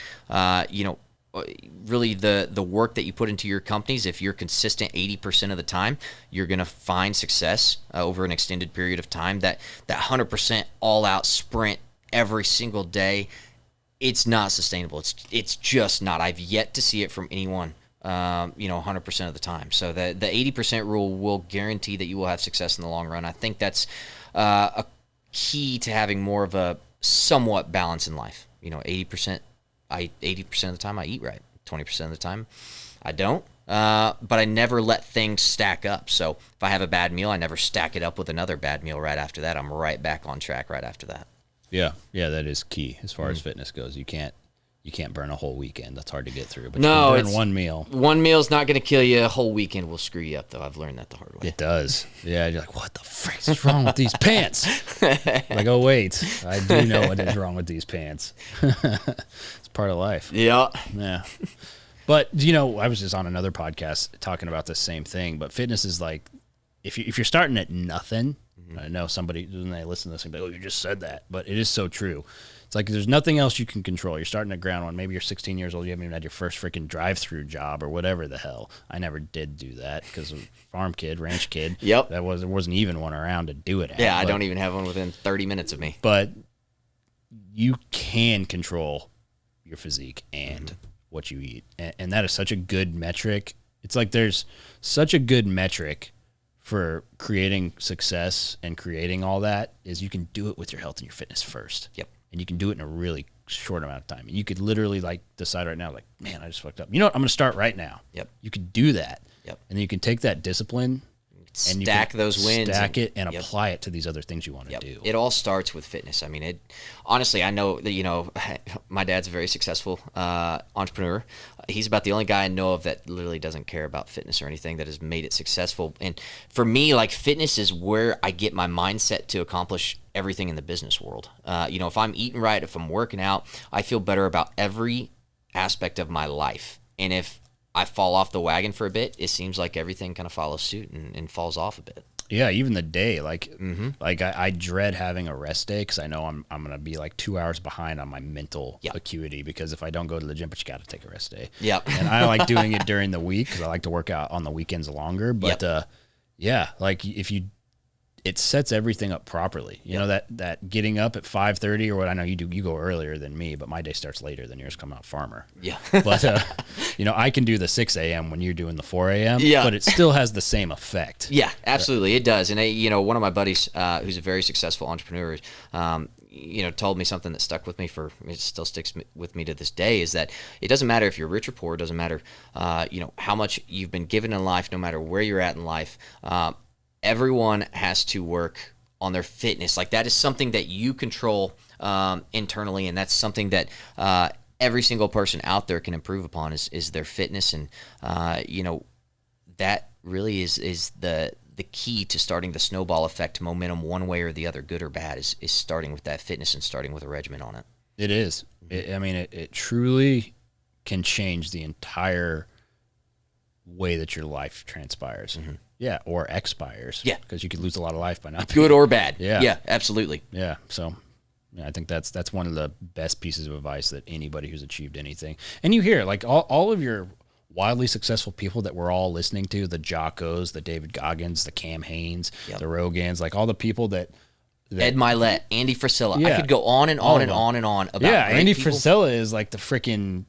really the work that you put into your companies, if you're consistent 80% of the time, you're going to find success over an extended period of time. That 100% all out sprint every single day, it's not sustainable. It's just not. I've yet to see it from anyone, 100% of the time. So the 80% rule will guarantee that you will have success in the long run. I think that's a key to having more of a somewhat balance in life. 80% of the time I eat right. 20% of the time I don't. But I never let things stack up. So if I have a bad meal, I never stack it up with another bad meal right after that. I'm right back on track right after that. Yeah, that is key as far as fitness goes. You can't burn a whole weekend. That's hard to get through. But no, you can burn one meal. One meal's not going to kill you. A whole weekend will screw you up, though. I've learned that the hard way. It does. Yeah, you're like, what the frick is wrong with these pants? Like, oh, wait. I do know what is wrong with these pants. It's part of life. Yeah. Yeah. But, I was just on another podcast talking about the same thing. But fitness is like, if you're starting at nothing, I know somebody, when they listen to this, and be like, oh, you just said that. But it is so true. It's like there's nothing else you can control. You're starting at ground one. Maybe you're 16 years old. You haven't even had your first freaking drive-through job or whatever the hell. I never did do that because of farm kid, ranch kid. Yep. There wasn't even one around to do it at. Yeah, I don't even have one within 30 minutes of me. But you can control your physique and what you eat. And that is such a good metric. It's like there's such a good metric for creating success and creating all that is you can do it with your health and your fitness first. Yep. And you can do it in a really short amount of time. And you could literally decide right now, man, I just fucked up. You know what? I'm going to start right now. Yep. You could do that. Yep. And then you can take that discipline and stack those wins, stack it and apply it to these other things you want to do. It all starts with fitness. I mean, honestly, I know that, my dad's a very successful entrepreneur. He's about the only guy I know of that literally doesn't care about fitness or anything, that has made it successful. And for me, fitness is where I get my mindset to accomplish everything in the business world. If I'm eating right, if I'm working out, I feel better about every aspect of my life. And if I fall off the wagon for a bit, it seems like everything kind of follows suit and falls off a bit. Yeah, even the day, I dread having a rest day because I know I'm gonna be 2 hours behind on my mental acuity because if I don't go to the gym, but you got to take a rest day. Yeah, and I like doing it during the week because I like to work out on the weekends longer. But if you, it sets everything up properly. You know that getting up at 5:30 or what, I know you do. You go earlier than me, but my day starts later than yours. Come out farmer. Yeah, but I can do the 6 a.m. when you're doing the 4 a.m. Yeah, but it still has the same effect. Yeah, absolutely, it does. And one of my buddies, who's a very successful entrepreneur, told me something that stuck with me it still sticks with me to this day, is that it doesn't matter if you're rich or poor. It doesn't matter, how much you've been given in life. No matter where you're at in life. Everyone has to work on their fitness. That is something that you control internally, and that's something that every single person out there can improve upon is their fitness. And that really is the key to starting the snowball effect momentum one way or the other, good or bad, is starting with that fitness and starting with a regimen on it. It is. It truly can change the entire way that your life transpires. Mm-hmm. Yeah, or expires. Yeah, because you could lose a lot of life by not good or bad. Yeah, absolutely. Yeah, so I think that's one of the best pieces of advice that anybody who's achieved anything. And you hear all of your wildly successful people that we're all listening to, the Jockos, the David Goggins, the Cam Hanes, the Rogans, all the people that Ed Milet, Andy Frisella. Yeah. I could go on and on and on and on about Andy people. Frisella is the freaking,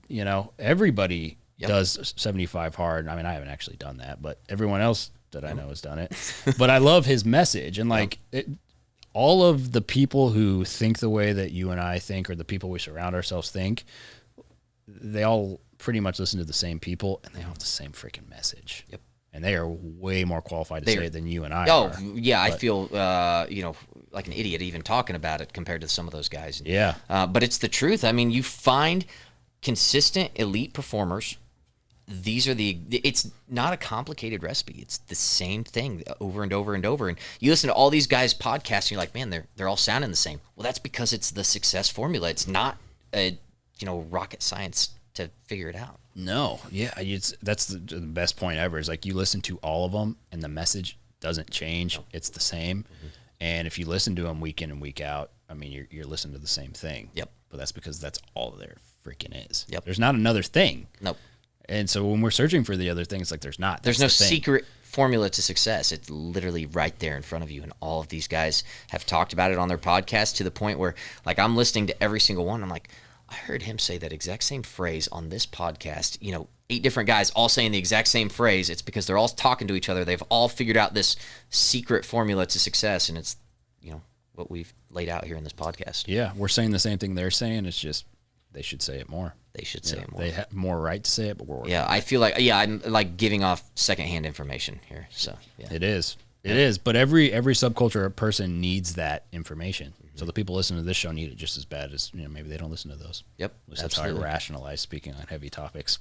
everybody does 75 hard. I haven't actually done that, but everyone else that I know has done it. But I love his message. And all of the people who think the way that you and I think, or the people we surround ourselves think, they all pretty much listen to the same people, and they all have the same freaking message. Yep. And they are way more qualified to say it than you and I are. Oh, yeah. I feel, like an idiot even talking about it compared to some of those guys. Yeah. But it's the truth. You find consistent elite performers. It's not a complicated recipe. It's the same thing over and over and over. And you listen to all these guys' podcasts, and you're like, man, they're all sounding the same. Well, that's because it's the success formula. It's not rocket science to figure it out. No, yeah, that's the best point ever. Is you listen to all of them, and the message doesn't change. No. It's the same. Mm-hmm. And if you listen to them week in and week out, you're listening to the same thing. Yep. But that's because that's all they're freaking is. Yep. There's not another thing. Nope. And so when we're searching for the other thing, it's like there's not. There's no secret formula to success. It's literally right there in front of you. And all of these guys have talked about it on their podcast to the point where, like, I'm listening to every single one. I'm like, I heard him say that exact same phrase on this podcast. 8 different guys all saying the exact same phrase. It's because they're all talking to each other. They've all figured out this secret formula to success. And it's, what we've laid out here in this podcast. Yeah, we're saying the same thing they're saying. It's just they should say it more. They should say it more. They have more right to say it, but we're Yeah, I feel like I'm like giving off secondhand information here. So yeah. It is. It is. But every subculture or person needs that information. Mm-hmm. So the people listening to this show need it just as bad as maybe they don't listen to those. Yep. At least that's how I rationalize speaking on heavy topics.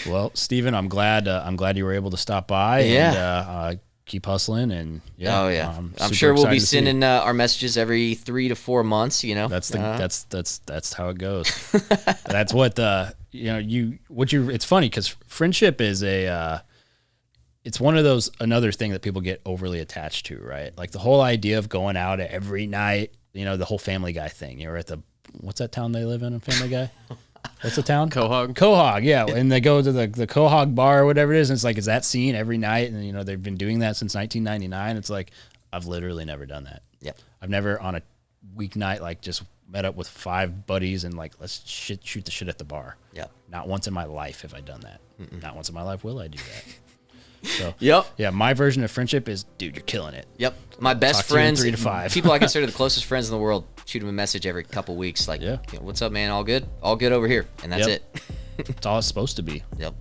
Well, Steven, I'm glad you were able to stop by. Yeah. And, keep hustling and I'm sure we'll be sending our messages every 3 to 4 months. That's how it goes. That's what it's funny because friendship is it's one of those another thing that people get overly attached to, right? Like the whole idea of going out every night, the whole Family Guy thing. You're at what's that town they live in Family Guy? What's the town? Quahog, yeah. And they go to the Quahog bar or whatever it is, and it's like, is that scene every night? And, they've been doing that since 1999. It's like, I've literally never done that. Yep. I've never on a weeknight, like, just met up with 5 buddies and, like, let's shoot the shit at the bar. Yep. Not once in my life have I done that. Not once in my life will I do that. So, yep. Yeah, my version of friendship is, dude, you're killing it. Yep. My best friends, 3 to 5. people I consider the closest friends in the world, shoot them a message every couple weeks. Like, what's up, man? All good? All good over here. And that's it. It's all it's supposed to be. Yep.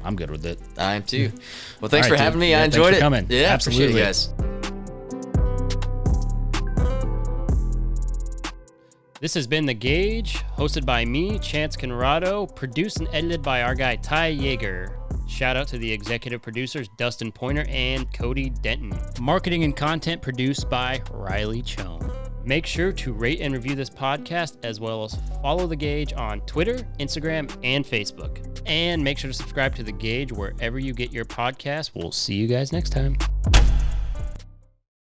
I'm good with it. I am too. Well, thanks for having me. I enjoyed it. Coming. Yeah, absolutely. Appreciate you guys. This has been The Gauge, hosted by me, Chance Conrado, produced and edited by our guy, Ty Yeager. Shout out to the executive producers, Dustin Pointer and Cody Denton. Marketing and content produced by Riley Chone. Make sure to rate and review this podcast, as well as follow The Gauge on Twitter, Instagram, and Facebook. And make sure to subscribe to The Gauge wherever you get your podcasts. We'll see you guys next time.